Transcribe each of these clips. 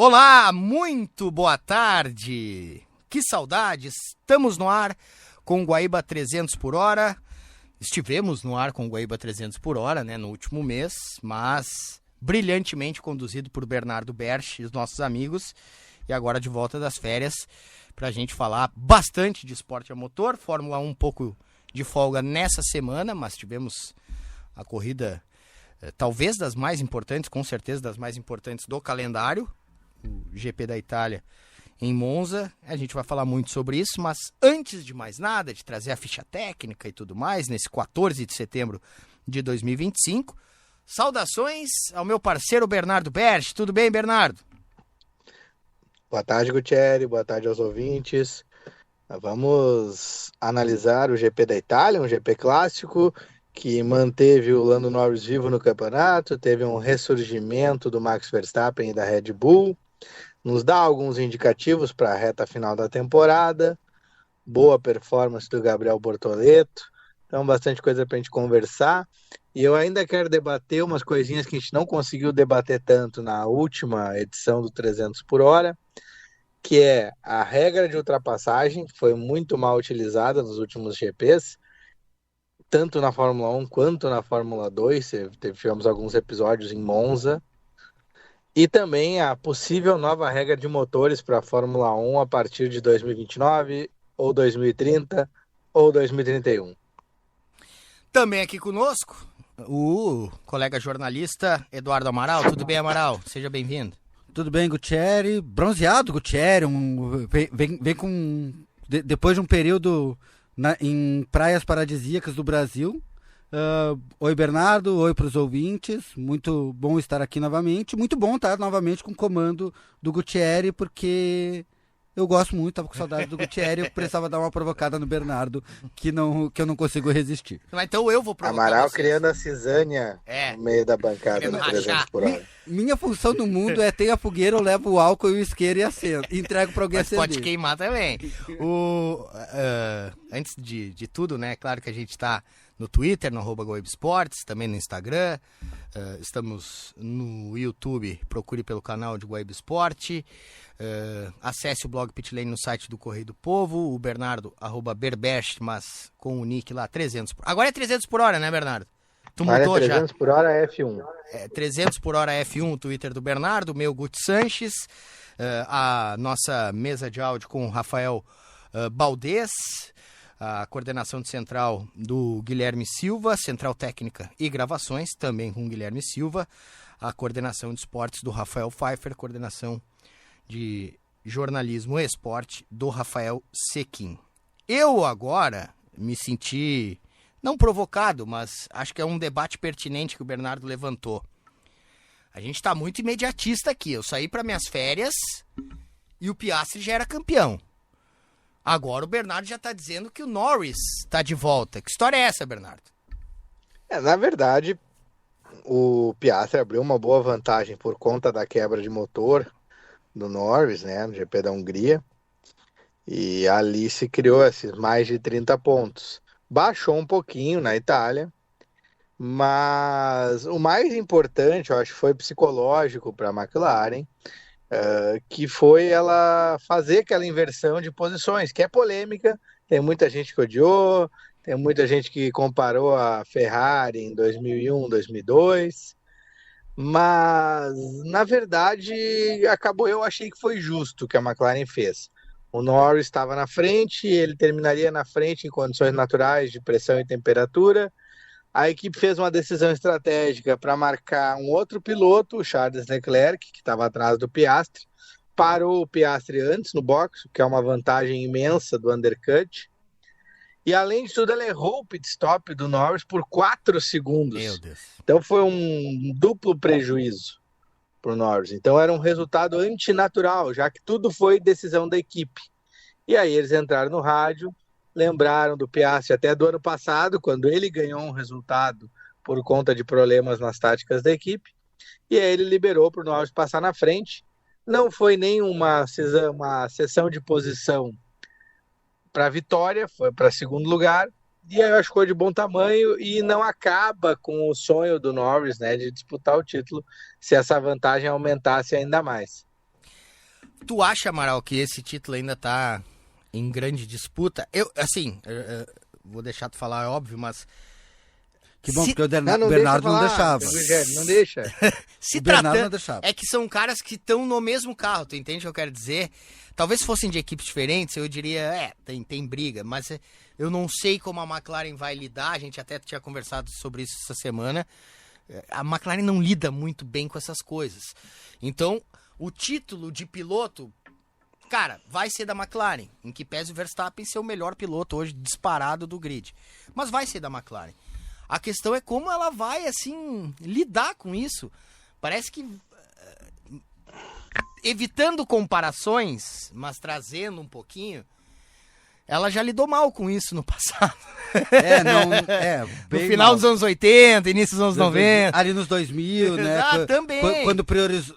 Olá, muito boa tarde. Que saudade. Estamos no ar com o Guaíba 300 por hora. Estivemos no ar com o Guaíba 300 por hora, né, no último mês, mas brilhantemente conduzido por Bernardo Berch e os nossos amigos. E agora de volta das férias para a gente falar bastante de esporte a motor. Fórmula 1 um pouco de folga nessa semana, mas tivemos a corrida talvez das mais importantes, com certeza das mais importantes do calendário. O GP da Itália em Monza, a gente vai falar muito sobre isso, mas antes de mais nada, de trazer a ficha técnica e tudo mais, nesse 14 de setembro de 2025, saudações ao meu parceiro Bernardo Berch. Tudo bem, Bernardo? Boa tarde, Gutierrez, boa tarde aos ouvintes. Vamos analisar o GP da Itália, um GP clássico que manteve o Lando Norris vivo no campeonato, teve um ressurgimento do Max Verstappen e da Red Bull, nos dá alguns indicativos para a reta final da temporada, boa performance do Gabriel Bortoleto, então bastante coisa para a gente conversar. E eu ainda quero debater umas coisinhas que a gente não conseguiu debater tanto na última edição do 300 por hora, que é a regra de ultrapassagem, que foi muito mal utilizada nos últimos GPs, tanto na Fórmula 1 quanto na Fórmula 2, tivemos alguns episódios em Monza, e também a possível nova regra de motores para a Fórmula 1 a partir de 2029, ou 2030, ou 2031. Também aqui conosco, o colega jornalista Eduardo Amaral. Tudo bem, Amaral? Seja bem-vindo. Tudo bem, Gutierrez? Bronzeado, Gutierrez, vem com... depois de um período em praias paradisíacas do Brasil. Oi, Bernardo, oi para os ouvintes, muito bom estar aqui novamente, muito bom estar novamente com o comando do Gutierrez, porque eu gosto muito, estava com saudade do Gutierrez, eu precisava dar uma provocada no Bernardo, que eu não consigo resistir. Mas então eu vou provocar Amaral vocês. Criando a cisânia no meio da bancada no 300 por hora. Minha função no mundo é ter a fogueira, eu levo o álcool e o isqueiro e acendo, entrego para alguém acender. Pode queimar também. Antes de tudo, né, claro que a gente está no Twitter, no @GuaíbaEsportes, também no Instagram, estamos no YouTube, procure pelo canal de Guaíba Esporte, acesse o blog Pitlane no site do Correio do Povo, o Bernardo, @Berbest, mas com o nick lá, 300 por... Agora é 300 por hora, né, Bernardo? Tu mudou 300 já. por hora F1. 300 por hora F1, o Twitter do Bernardo, meu Guti Sanches, a nossa mesa de áudio com o Rafael Baldez, a coordenação de central do Guilherme Silva, central técnica e gravações, também com o Guilherme Silva, a coordenação de esportes do Rafael Pfeiffer, coordenação de jornalismo e esporte do Rafael Sequim. Eu agora me senti, não provocado, mas acho que é um debate pertinente que o Bernardo levantou. A gente está muito imediatista aqui, eu saí para minhas férias e o Piastri já era campeão. Agora o Bernardo já está dizendo que o Norris está de volta. Que história é essa, Bernardo? Na verdade, o Piastri abriu uma boa vantagem por conta da quebra de motor do Norris, né, no GP da Hungria. E ali se criou esses mais de 30 pontos. Baixou um pouquinho na Itália, mas o mais importante, eu acho, foi psicológico para a McLaren, que foi ela fazer aquela inversão de posições, que é polêmica, tem muita gente que odiou, tem muita gente que comparou a Ferrari em 2001, 2002, mas na verdade eu achei que foi justo o que a McLaren fez. O Norris estava na frente, ele terminaria na frente em condições naturais de pressão e temperatura. A equipe fez uma decisão estratégica para marcar um outro piloto, o Charles Leclerc, que estava atrás do Piastri. Parou o Piastri antes no box, que é uma vantagem imensa do undercut. E além de tudo, ela errou o pit stop do Norris por 4 segundos. Meu Deus. Então foi um duplo prejuízo para o Norris. Então era um resultado antinatural, já que tudo foi decisão da equipe. E aí eles entraram no rádio, lembraram do Piastri até do ano passado, quando ele ganhou um resultado por conta de problemas nas táticas da equipe, e aí ele liberou para o Norris passar na frente. Não foi nenhuma sessão de posição para a vitória, foi para segundo lugar, e aí eu acho que foi de bom tamanho e não acaba com o sonho do Norris, né, de disputar o título se essa vantagem aumentasse ainda mais. Tu acha, Amaral, que esse título ainda tá em grande disputa? Eu vou deixar tu falar, é óbvio, mas... Que bom, porque o Não Bernardo não deixa deixava. Rogério, não deixa. Se O Bernardo não tratando, deixava. é que são caras que estão no mesmo carro, tu entende o que eu quero dizer? Talvez fossem de equipes diferentes, eu diria, tem briga, mas eu não sei como a McLaren vai lidar, a gente até tinha conversado sobre isso essa semana. A McLaren não lida muito bem com essas coisas. Então, o título de piloto, cara, vai ser da McLaren, em que pese o Verstappen ser o melhor piloto hoje disparado do grid. Mas vai ser da McLaren. A questão é como ela vai, assim, lidar com isso. Parece que, evitando comparações, mas trazendo um pouquinho, ela já lidou mal com isso no passado. Bem no final mal. dos anos 80, início dos anos 90. Ali nos 2000, né? Também. Quando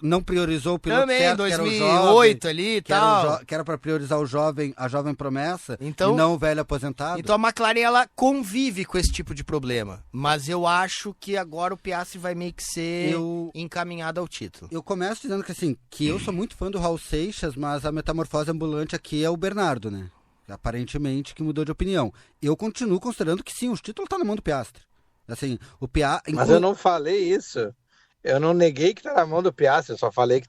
não priorizou o piloto Também, certo, 2008 que era o jovem, ali e que era tal. que era pra priorizar a jovem promessa, Então- e não o velho aposentado. Então a McLaren, ela convive com esse tipo de problema. Mas eu acho que agora o Piastri vai meio que ser encaminhado ao título. Eu começo dizendo que assim, que eu sou muito fã do Raul Seixas, mas a metamorfose ambulante aqui é o Bernardo, né? Aparentemente que mudou de opinião. Eu continuo considerando que sim, o título tá na mão do Piastri. Assim, o Piastri... Mas eu não falei isso. Eu não neguei que tá na mão do Piastri, eu só falei que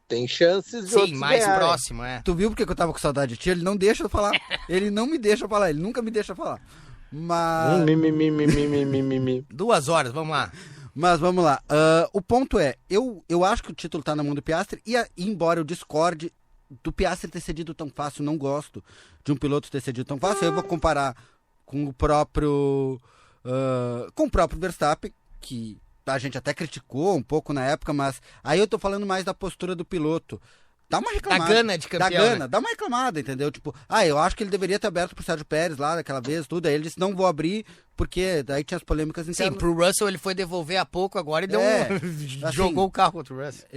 tem chances de Sim, outros mais ganharem. próximo, Tu viu porque que eu tava com saudade de ti? Ele não deixa eu falar. Ele não me deixa falar, ele nunca me deixa falar. Mas... Mi. 2 horas, vamos lá. Mas vamos lá. O ponto é, eu acho que o título tá na mão do Piastri, e embora eu discorde do Piastri ter cedido tão fácil, não gosto de um piloto ter cedido tão fácil. Eu vou comparar com o próprio Verstappen, que a gente até criticou um pouco na época, mas aí eu tô falando mais da postura do piloto. Dá uma reclamada. Da gana de campeão, Da gana, né? dá uma reclamada, entendeu? Tipo, eu acho que ele deveria ter aberto pro Sérgio Pérez lá daquela vez, tudo. Aí ele disse, não vou abrir, porque daí tinha as polêmicas Sim, internas. pro Russell ele foi devolver há pouco agora e deu assim, jogou o carro contra o Russell.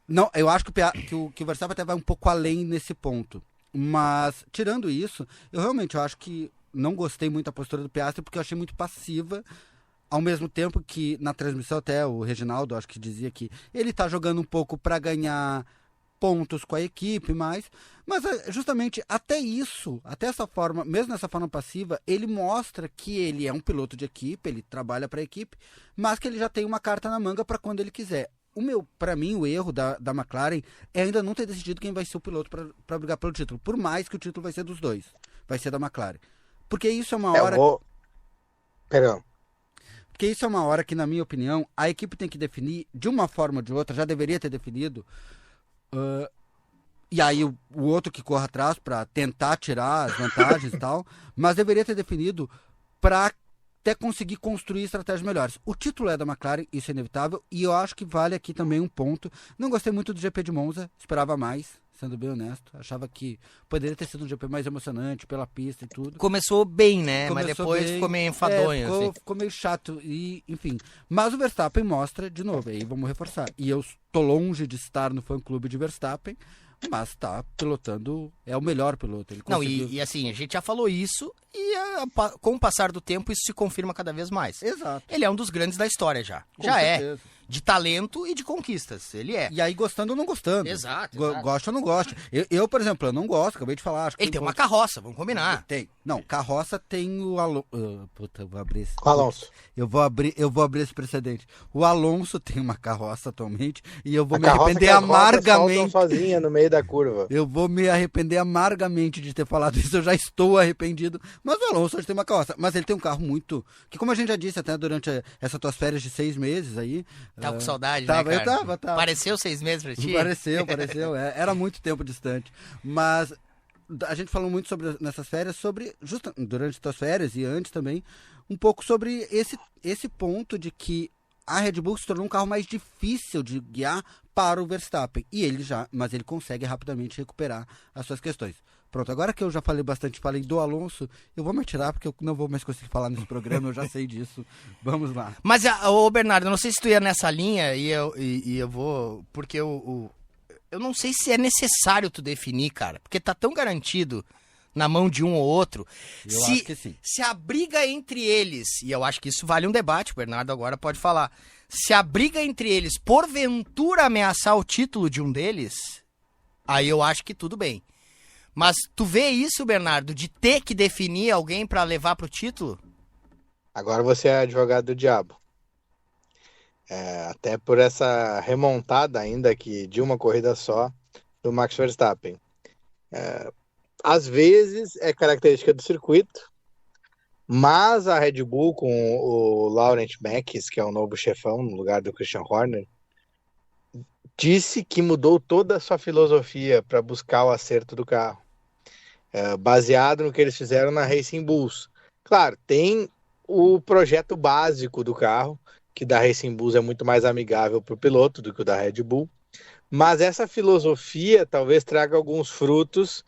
Não, eu acho que o Verstappen até vai um pouco além nesse ponto. Mas, tirando isso, eu realmente acho que não gostei muito da postura do Piastri, porque eu achei muito passiva, ao mesmo tempo que na transmissão até o Reginaldo, acho que dizia que ele tá jogando um pouco para ganhar pontos com a equipe, mas justamente até isso, até essa forma, mesmo nessa forma passiva, ele mostra que ele é um piloto de equipe, ele trabalha para a equipe, mas que ele já tem uma carta na manga para quando ele quiser. Para mim, o erro da McLaren é ainda não ter decidido quem vai ser o piloto para brigar pelo título, por mais que o título vai ser dos dois, vai ser da McLaren. Porque isso é uma hora... Perdão. Porque isso é uma hora que, na minha opinião, a equipe tem que definir, de uma forma ou de outra, já deveria ter definido, e aí o outro que corra atrás para tentar tirar as vantagens e tal, mas deveria ter definido para até conseguir construir estratégias melhores. O título é da McLaren, isso é inevitável, e eu acho que vale aqui também um ponto. Não gostei muito do GP de Monza, esperava mais, sendo bem honesto. Achava que poderia ter sido um GP mais emocionante pela pista e tudo. Começou bem, né? Mas Começou depois bem, ficou meio enfadonho, assim. ficou meio chato, e enfim. Mas o Verstappen mostra, de novo, aí vamos reforçar. E eu tô longe de estar no fã-clube de Verstappen, mas tá pilotando, é o melhor piloto. Ele Não, conseguiu... e assim, a gente já falou isso e com o passar do tempo isso se confirma cada vez mais. Exato. Ele é um dos grandes da história já. Com já certeza. é. De talento e de conquistas. Ele é. E aí, gostando ou não gostando. Exato. Gosto ou não gosto. Eu, por exemplo, eu não gosto, acabei de falar. Acho que Ele tem uma carroça, vamos combinar. Tem. Não, carroça tem o Alonso. Puta, eu vou abrir esse. O Alonso. Eu vou abrir esse precedente. O Alonso tem uma carroça atualmente e eu vou A me carroça arrepender que as rodas amargamente. soltam sozinha no meio da curva. Eu vou me arrepender amargamente de ter falado isso. Eu já estou arrependido. Mas o Alonso hoje tem uma carroça. Mas ele tem um carro muito... Que como a gente já disse até durante essas tuas férias de 6 meses aí... Tava com saudade, tava, né, cara? Eu tava. Pareceu 6 meses pra ti? Pareceu. Era muito tempo distante. Mas a gente falou muito nessas férias sobre... durante tuas férias e antes também, um pouco sobre esse ponto de que a Red Bull se tornou um carro mais difícil de guiar para o Verstappen. Mas ele consegue rapidamente recuperar as suas questões. Pronto, agora que eu já falei bastante, falei do Alonso, eu vou me atirar porque eu não vou mais conseguir falar nesse programa, eu já sei disso. Vamos lá. Mas, ô Bernardo, eu não sei se tu ia nessa linha e eu vou... Porque eu não sei se é necessário tu definir, cara. Porque tá tão garantido na mão de um ou outro. Eu acho que sim. Se a briga entre eles, e eu acho que isso vale um debate, o Bernardo agora pode falar. Se a briga entre eles, porventura, ameaçar o título de um deles, Aí eu acho que tudo bem. Mas tu vê isso, Bernardo, de ter que definir alguém pra levar pro título? Agora você é advogado do diabo. Até por essa remontada ainda que de uma corrida só do Max Verstappen. Às vezes é característica do circuito, mas a Red Bull com o Laurent Max, que é o novo chefão no lugar do Christian Horner, disse que mudou toda a sua filosofia para buscar o acerto do carro, baseado no que eles fizeram na Racing Bulls. Claro, tem o projeto básico do carro, que da Racing Bulls é muito mais amigável para o piloto do que o da Red Bull, mas essa filosofia talvez traga alguns frutos,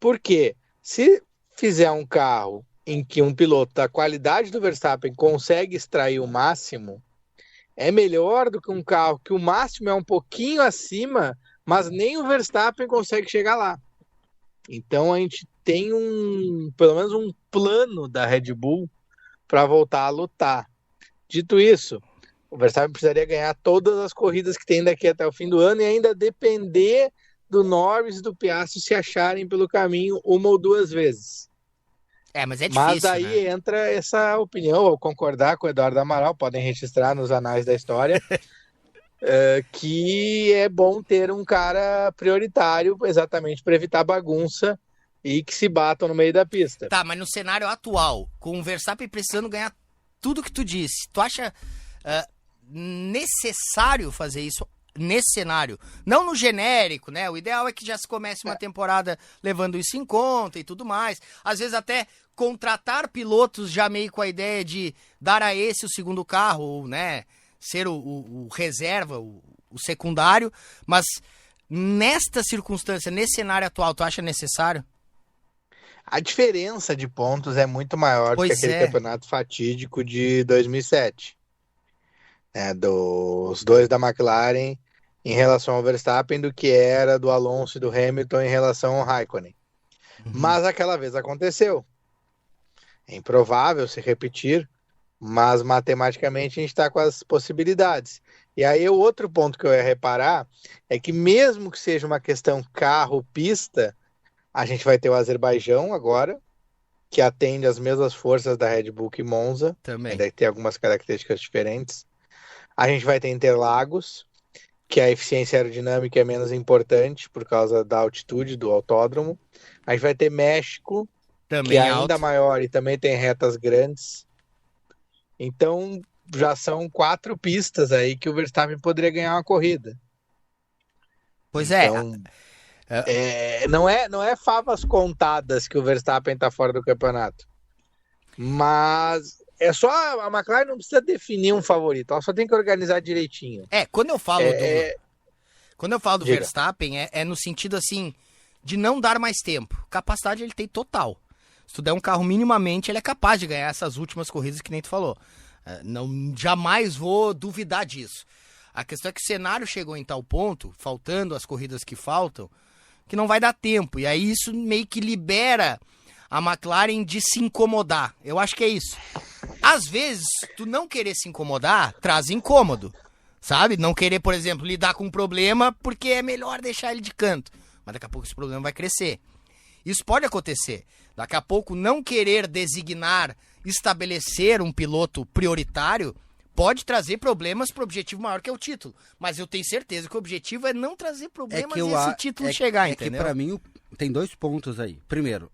porque se fizer um carro em que um piloto da qualidade do Verstappen consegue extrair o máximo, é melhor do que um carro que o máximo é um pouquinho acima, mas nem o Verstappen consegue chegar lá. Então a gente tem pelo menos um plano da Red Bull para voltar a lutar. Dito isso, o Verstappen precisaria ganhar todas as corridas que tem daqui até o fim do ano e ainda depender do Norris e do Piastri se acharem pelo caminho uma ou duas vezes. Mas é difícil, Mas aí entra essa opinião, ao concordar com o Eduardo Amaral, podem registrar nos anais da história, que é bom ter um cara prioritário exatamente para evitar bagunça e que se batam no meio da pista. Tá, mas no cenário atual, com o Verstappen precisando ganhar tudo que tu disse, tu acha necessário fazer isso nesse cenário? Não no genérico, né? O ideal é que já se comece uma temporada levando isso em conta e tudo mais. Às vezes até contratar pilotos já meio com a ideia de dar a esse o segundo carro, ou, né, ser o reserva, o secundário. Mas nesta circunstância, nesse cenário atual, tu acha necessário? A diferença de pontos é muito maior do que aquele campeonato fatídico de 2007. Dos dois da McLaren em relação ao Verstappen, do que era do Alonso e do Hamilton em relação ao Raikkonen. Mas aquela vez aconteceu. É improvável se repetir, mas matematicamente a gente está com as possibilidades. E aí o outro ponto que eu ia reparar é que mesmo que seja uma questão carro-pista, a gente vai ter o Azerbaijão agora, que atende às mesmas forças da Red Bull que Monza. Também. Deve ter algumas características diferentes. A gente vai ter Interlagos, que a eficiência aerodinâmica é menos importante por causa da altitude do autódromo. A gente vai ter México, também que é ainda maior e também tem retas grandes. Então, já são 4 pistas aí que o Verstappen poderia ganhar uma corrida. Pois então, não é favas contadas que o Verstappen está fora do campeonato. Mas é só a McLaren não precisa definir um favorito, ela só tem que organizar direitinho. Quando eu falo do Diga. Verstappen, é no sentido assim de não dar mais tempo. Capacidade ele tem total. Se tu der um carro minimamente, ele é capaz de ganhar essas últimas corridas que nem tu falou. Não, jamais vou duvidar disso. A questão é que o cenário chegou em tal ponto, faltando as corridas que faltam, que não vai dar tempo. E aí isso meio que libera a McLaren de se incomodar. Eu acho que é isso. Às vezes, tu não querer se incomodar, traz incômodo. Sabe? Não querer, por exemplo, lidar com um problema porque é melhor deixar ele de canto. Mas daqui a pouco esse problema vai crescer. Isso pode acontecer. Daqui a pouco não querer designar, estabelecer um piloto prioritário pode trazer problemas para o objetivo maior que é o título. Mas eu tenho certeza que o objetivo é não trazer problemas e esse título chegar, entendeu? Que para mim tem 2 pontos aí. Primeiro,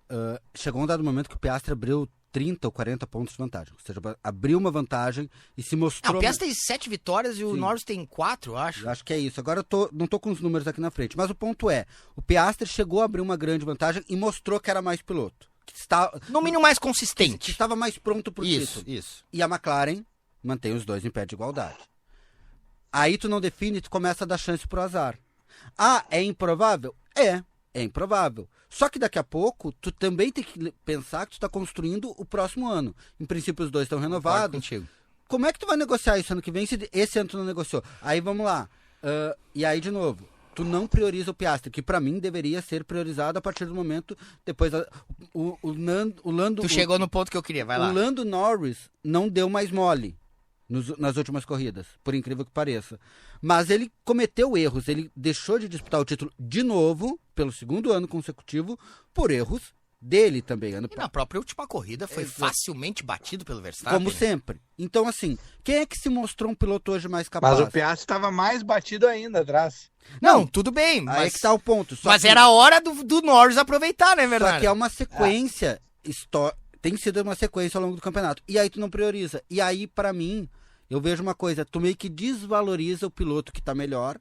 chegou um dado momento que o Piastri abriu 30 ou 40 pontos de vantagem. Ou seja, abriu uma vantagem e se mostrou... o Piastri tem 7 vitórias e o Norris tem 4, eu acho. Eu acho que é isso. Agora não tô com os números aqui na frente. Mas o ponto é, o Piastri chegou a abrir uma grande vantagem e mostrou que era mais piloto. Que está, no mínimo mais consistente. Que estava mais pronto pro título. Isso. E a McLaren mantém os dois em pé de igualdade. Aí tu não define, tu começa a dar chance pro azar. É improvável? É improvável. Só que daqui a pouco, tu também tem que pensar que tu tá construindo o próximo ano. Em princípio, os dois estão renovados. Como é que tu vai negociar isso ano que vem se esse ano tu não negociou? Aí vamos lá. E aí, de novo, tu não prioriza o Piastri, que pra mim deveria ser priorizado a partir do momento depois o Lando... Tu chegou no ponto que eu queria, vai lá. O Lando Norris não deu mais mole. nas últimas corridas, por incrível que pareça. Mas ele cometeu erros, ele deixou de disputar o título de novo, pelo segundo ano consecutivo, por erros dele também. E na própria última corrida foi facilmente batido pelo Verstappen. Como sempre. Então, assim, quem é que se mostrou um piloto hoje mais capaz? Mas o Piastri estava mais batido ainda atrás. Não, tudo bem, Aí mas, é que tá o ponto. mas era a hora do Norris aproveitar, né, Só Bernardo? que é uma sequência, tem sido uma sequência ao longo do campeonato. E aí tu não prioriza. E aí, pra mim, eu vejo uma coisa, tu meio que desvaloriza o piloto que tá melhor.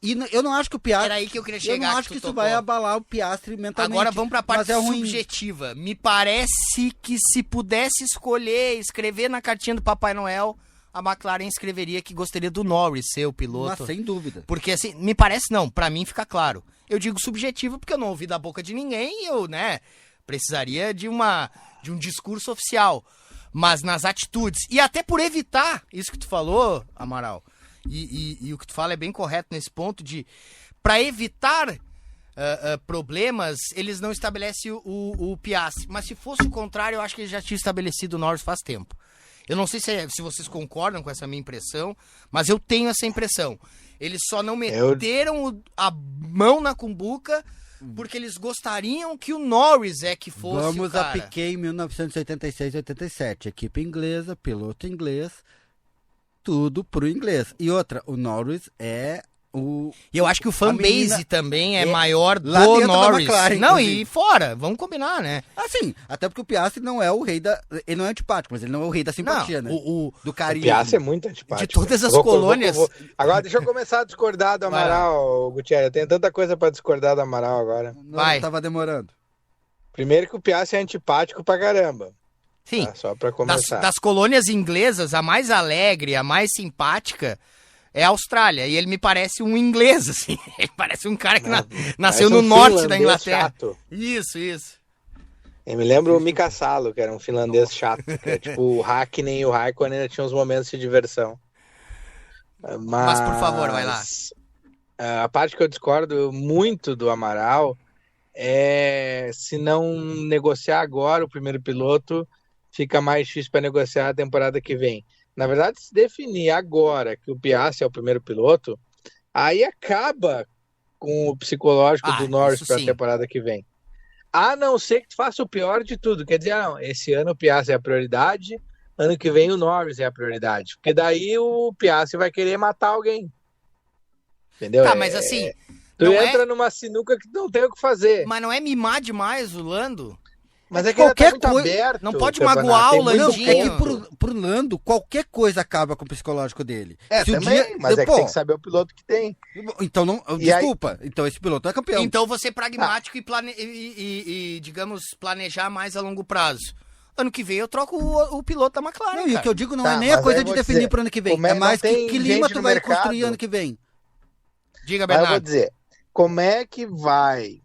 E eu não acho que o Piastri... Era aí que eu queria chegar. Eu não acho que isso tocou. vai abalar o Piastri mentalmente. Agora vamos pra parte mas é ruim. subjetiva. Me parece que se pudesse escolher, escrever na cartinha do Papai Noel, a McLaren escreveria que gostaria do Norris ser o piloto. Mas sem dúvida. Porque assim, me parece não, pra mim fica claro. Eu digo subjetivo porque eu não ouvi da boca de ninguém e eu, né, precisaria de um discurso oficial. Mas nas atitudes, e até por evitar isso que tu falou, Amaral, e o que tu fala é bem correto nesse ponto de, pra evitar problemas, eles não estabelecem o Piastri. Mas se fosse o contrário, eu acho que eles já tinham estabelecido o Norris faz tempo. Eu não sei se vocês concordam com essa minha impressão, mas eu tenho essa impressão. Eles só não meteram a mão na cumbuca porque eles gostariam que o Norris que fosse Vamos o cara. a Piquet em 1986-87. Equipe inglesa, piloto inglês, tudo pro inglês. E outra, o Norris é o... E eu acho que o fanbase também é maior do lá dentro da Norris. McLaren, Não, inclusive. e fora, vamos combinar, né? Assim, até porque o Piastri não é o rei da... Ele não é antipático, mas ele não é o rei da simpatia, Não, né? o Do O carinho. Piastri é muito antipático. de todas as Eu colônias. Agora deixa eu começar a discordar do Amaral, Gutierrez. Eu tenho tanta coisa pra discordar do Amaral agora. Não, Vai. tava demorando. Primeiro que o Piastri é antipático pra caramba. Sim, Tá? Só pra das, começar. das colônias inglesas, a mais alegre, a mais simpática é a Austrália. E ele me parece um inglês, assim. Ele parece um cara que nasceu Parece no um norte da finlandês Inglaterra. chato. Isso. Eu me lembro o Mika Salo, que era um finlandês chato. Que é tipo o Hakkinen e o Raikkonen ainda tinham uns momentos de diversão. Mas, por favor, vai lá. A parte que eu discordo muito do Amaral é se não negociar agora o primeiro piloto, fica mais difícil para negociar a temporada que vem. Na verdade, se definir agora que o Piastri é o primeiro piloto, aí acaba com o psicológico do Norris isso para a sim. temporada que vem. A não ser que tu faça o pior de tudo. Quer dizer, não, esse ano o Piastri é a prioridade, ano que vem o Norris é a prioridade. Porque daí o Piastri vai querer matar alguém. Entendeu? Tá, mas assim, Tu não entra numa sinuca que não tem o que fazer. mas não é mimar demais o Lando? Mas é que ainda tá qualquer muito coisa- aberto. não pode o campeonato, magoar tem o muito Landinho. É que ponto. pro Lando, qualquer coisa acaba com o psicológico dele. É, Se o também, dia- mas é que Pô, tem que saber o piloto que tem. Então, não, E aí- desculpa. Então esse piloto é campeão. Então você pragmático e, digamos, planejar mais a longo prazo. Ano que vem eu troco o piloto da McLaren, Não, e o cara. que eu digo não Tá, é nem a mas coisa aí eu de vou definir dizer, pro ano que vem. como É não mais que tem clima gente tu no vai mercado. construir ano que vem. Diga, Mas eu vou Bernardo. dizer, como é que vai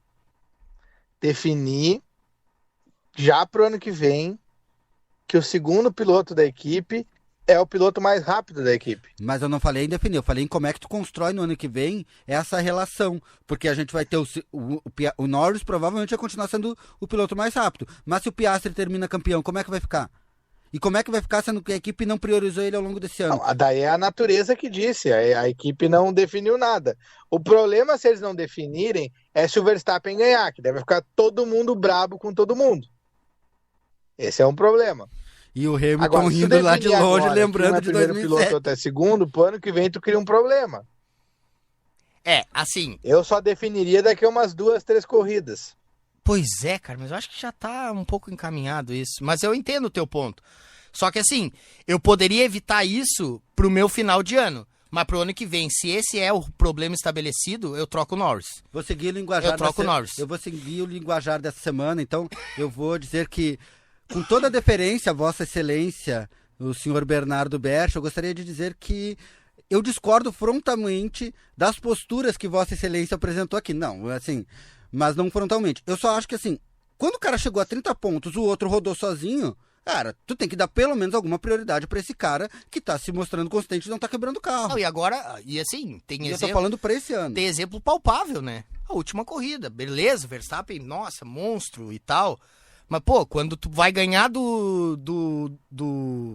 definir já pro ano que vem que o segundo piloto da equipe é o piloto mais rápido da equipe? Mas eu não falei em definir, eu falei em como é que tu constrói no ano que vem essa relação. Porque a gente vai ter o Norris provavelmente vai continuar sendo o piloto mais rápido. Mas se o Piastri termina campeão, como é que vai ficar? E como é que vai ficar sendo que a equipe não priorizou ele ao longo desse ano? Não, daí é a natureza que disse, a equipe não definiu nada. O problema, se eles não definirem, é se o Verstappen ganhar, que deve ficar todo mundo brabo com todo mundo. Esse é um problema. E o Hamilton Agora, se tu rindo lá de definir longe, agora que um lembrando é de primeiro 2007. piloto, outro é segundo, pro ano que vem tu cria um problema. É, assim, Eu só definiria daqui a umas 2, 3 corridas. pois é, cara, mas eu acho que já tá um pouco encaminhado isso. Mas eu entendo o teu ponto. Só que assim, eu poderia evitar isso pro meu final de ano. Mas pro ano que vem, se esse é o problema estabelecido, eu troco o Norris. Vou seguir o linguajar Eu troco o Norris. Eu vou seguir o linguajar dessa semana, então eu vou dizer que, com toda a deferência a Vossa Excelência, o senhor Bernardo Berch, eu gostaria de dizer que eu discordo frontalmente das posturas que Vossa Excelência apresentou aqui. Não, assim, mas não frontalmente. Eu só acho que, assim, quando o cara chegou a 30 pontos, o outro rodou sozinho, cara, tu tem que dar pelo menos alguma prioridade pra esse cara que tá se mostrando consistente e não tá quebrando o carro. Não, e agora, e assim, tem E eu tô exemplo, falando pra esse ano. tem exemplo palpável, né? A última corrida, beleza, Verstappen, nossa, monstro e tal. Mas, pô, quando tu vai ganhar do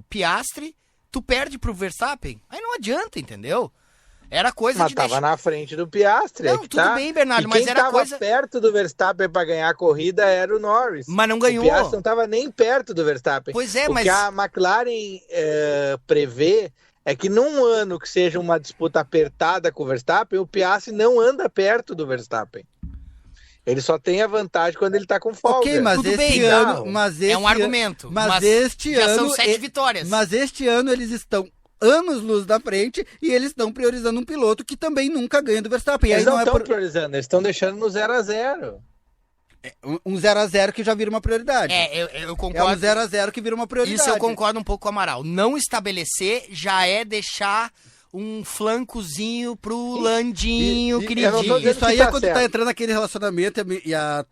Piastri, tu perde pro Verstappen, aí não adianta, entendeu? Era coisa Mas de tava na frente do Piastri. Não, é que tudo tá. bem, Bernardo, E mas quem era tava coisa... perto do Verstappen pra ganhar a corrida era o Norris. Mas não O ganhou. Piastri não tava nem perto do Verstappen. Pois é, O mas... que a McLaren prevê é que num ano que seja uma disputa apertada com o Verstappen, o Piastri não anda perto do Verstappen. Ele só tem a vantagem quando ele tá com folga. Ok, mas Tudo esse bem, ano... carro. Mas É um esse argumento, mas este já ano... são 7 vitórias. Mas este ano eles estão anos-luz da frente e eles estão priorizando um piloto que também nunca ganha do Verstappen. E Eles aí não não é estão por... priorizando, eles estão deixando no 0-0. um 0x0 que já vira uma prioridade. eu É um concordo. 0x0 que vira uma prioridade. Isso eu concordo um pouco com o Amaral. Não estabelecer já é deixar um flancozinho pro Landinho, eu não tô queridinho. dizendo Isso aí que é tá quando certo. tá entrando naquele relacionamento e a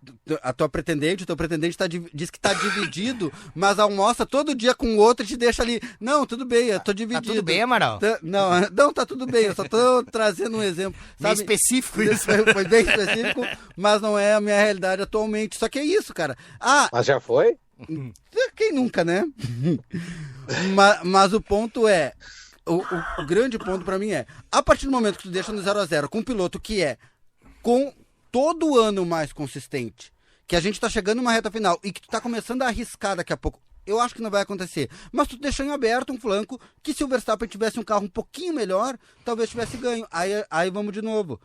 tua pretendente, o teu pretendente diz que tá dividido, mas almoça todo dia com o outro e te deixa ali. Não, tudo bem, eu tô dividido. Tá tudo bem, Amaral? Não, tá tudo bem, eu só tô trazendo um exemplo. Meio Sabe? específico isso. Foi bem específico, mas não é a minha realidade atualmente. Só que é isso, cara. Mas já foi? Quem nunca, né? mas o ponto é... O grande ponto pra mim é, a partir do momento que tu deixa no 0x0 com um piloto que é com todo ano mais consistente, que a gente tá chegando numa reta final e que tu tá começando a arriscar daqui a pouco, eu acho que não vai acontecer. Mas tu deixou em aberto um flanco que se o Verstappen tivesse um carro um pouquinho melhor, talvez tivesse ganho. Aí vamos de novo.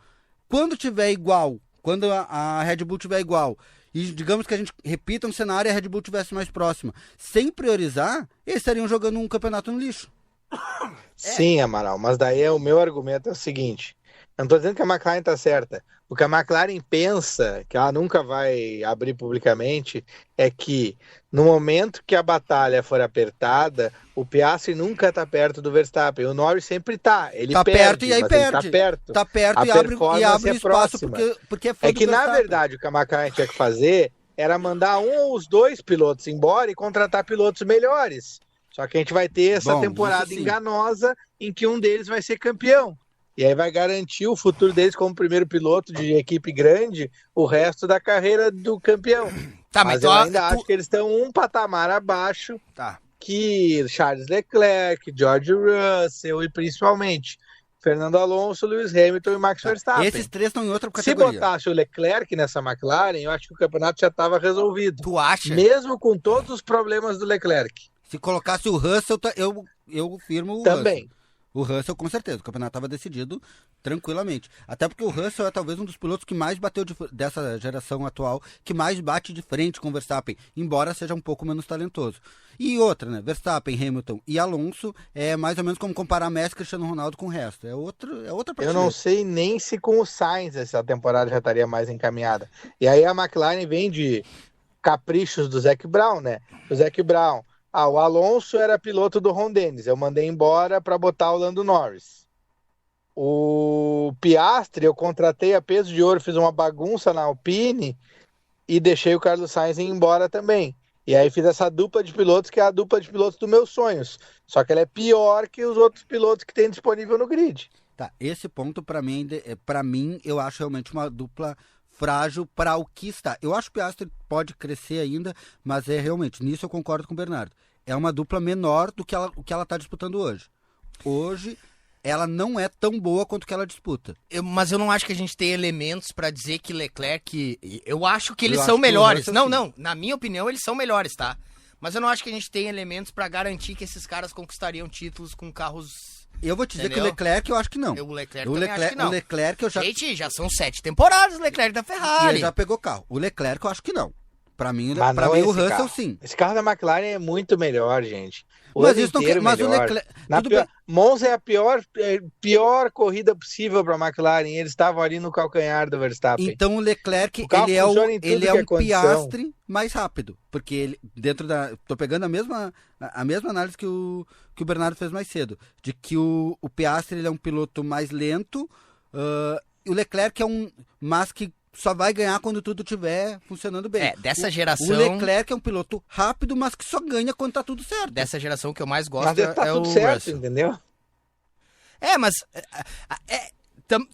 Quando tiver igual, quando a Red Bull tiver igual, e digamos que a gente repita um cenário e a Red Bull tivesse mais próxima, sem priorizar, eles estariam jogando um campeonato no lixo. Sim, Amaral, mas daí o meu argumento é o seguinte: eu não tô dizendo que a McLaren tá certa. O que a McLaren pensa, que ela nunca vai abrir publicamente, é que no momento que a batalha for apertada, o Piastri nunca tá perto do Verstappen. O Norris sempre tá. Ele Tá perde, perto e aí mas ele perde. tá perto. Tá perto A e abre performance o é espaço próxima. porque é fã É do que, na Verstappen. verdade, o que a McLaren tinha que fazer era mandar um ou os dois pilotos embora e contratar pilotos melhores. Só que a gente vai ter essa Bom, temporada isso sim. enganosa em que um deles vai ser campeão. E aí vai garantir o futuro deles como primeiro piloto de equipe grande, o resto da carreira do campeão. Tá, Mas tu- eu ainda tu- acho que eles estão um patamar abaixo Tá. que Charles Leclerc, George Russell e principalmente Fernando Alonso, Lewis Hamilton e Max Verstappen. Esses três estão em outra Se categoria. botasse o Leclerc nessa McLaren, eu acho que o campeonato já estava resolvido. Tu acha? Mesmo com todos os problemas do Leclerc. Se colocasse o Russell, eu firmo o Também. Russell. O Russell, com certeza. O campeonato estava decidido tranquilamente. Até porque o Russell é talvez um dos pilotos que mais bateu dessa geração atual, que mais bate de frente com o Verstappen, embora seja um pouco menos talentoso. E outra, né? Verstappen, Hamilton e Alonso é mais ou menos como comparar Messi e Cristiano Ronaldo com o resto. É outra Eu partida. não sei nem se com o Sainz essa temporada já estaria mais encaminhada. E aí a McLaren vem de caprichos do Zac Brown, né? O Zac Brown, o Alonso era piloto do Ron Dennis, eu mandei embora para botar o Lando Norris. O Piastri eu contratei a peso de ouro, fiz uma bagunça na Alpine e deixei o Carlos Sainz ir embora também. E aí fiz essa dupla de pilotos, que é a dupla de pilotos dos meus sonhos. Só que ela é pior que os outros pilotos que tem disponível no grid. Tá, esse ponto pra mim eu acho realmente uma dupla frágil para o que está. Eu acho que o Piastri pode crescer ainda, mas é realmente, nisso eu concordo com o Bernardo. É uma dupla menor do que o que ela tá disputando hoje. Hoje ela não é tão boa quanto que ela disputa. Mas eu não acho que a gente tem elementos pra dizer que Leclerc... Eu acho que eles Eu são acho que o melhores. Russell, Não, sim. não. Na minha opinião, eles são melhores, tá? Mas eu não acho que a gente tem elementos pra garantir que esses caras conquistariam títulos com carros... Eu vou te dizer Entendeu? que o Leclerc eu acho que não. O Leclerc também acho que não. O Leclerc eu já... Gente, já são 7 temporadas o Leclerc da E Ferrari. ele já pegou carro. O Leclerc eu acho que não. Pra mim, Mas pra não mim esse o Russell carro. sim. Esse carro da McLaren é muito melhor, gente. O Mas ano isso não inteiro quer- mas o melhor. Leclerc- Na tudo pior- bem. Monza é a pior corrida possível para a McLaren. Eles estavam ali no calcanhar do Verstappen. Então o Leclerc, O carro funciona em tudo ele é que é um condição. Piastri mais rápido. Porque ele, dentro da... Tô pegando a mesma análise que o Bernardo fez mais cedo. De que o Piastri ele é um piloto mais lento. E o Leclerc é mas que só vai ganhar quando tudo estiver funcionando bem. Dessa geração... O Leclerc é um piloto rápido, mas que só ganha quando tá tudo certo. Dessa geração que eu mais gosto Mas tá é tudo o certo, Russell. entendeu? Mas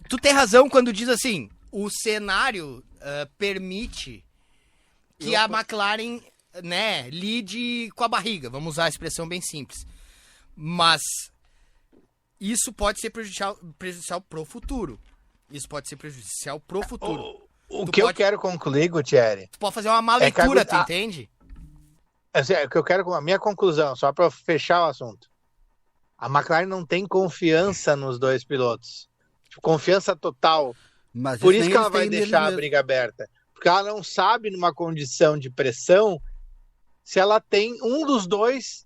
tu tem razão quando diz assim, o cenário permite que a McLaren, né, lide com a barriga, vamos usar a expressão bem simples. Mas isso pode ser prejudicial pro futuro. Isso pode ser prejudicial pro futuro. O que eu quero concluir, Gutierrez... Tu pode fazer uma má leitura, tu entende? O que eu quero, a minha conclusão, só para fechar o assunto. A McLaren não tem confiança nos dois pilotos. Confiança total. Mas por isso que ela vai deixar a briga aberta. Porque ela não sabe, numa condição de pressão, se ela tem um dos dois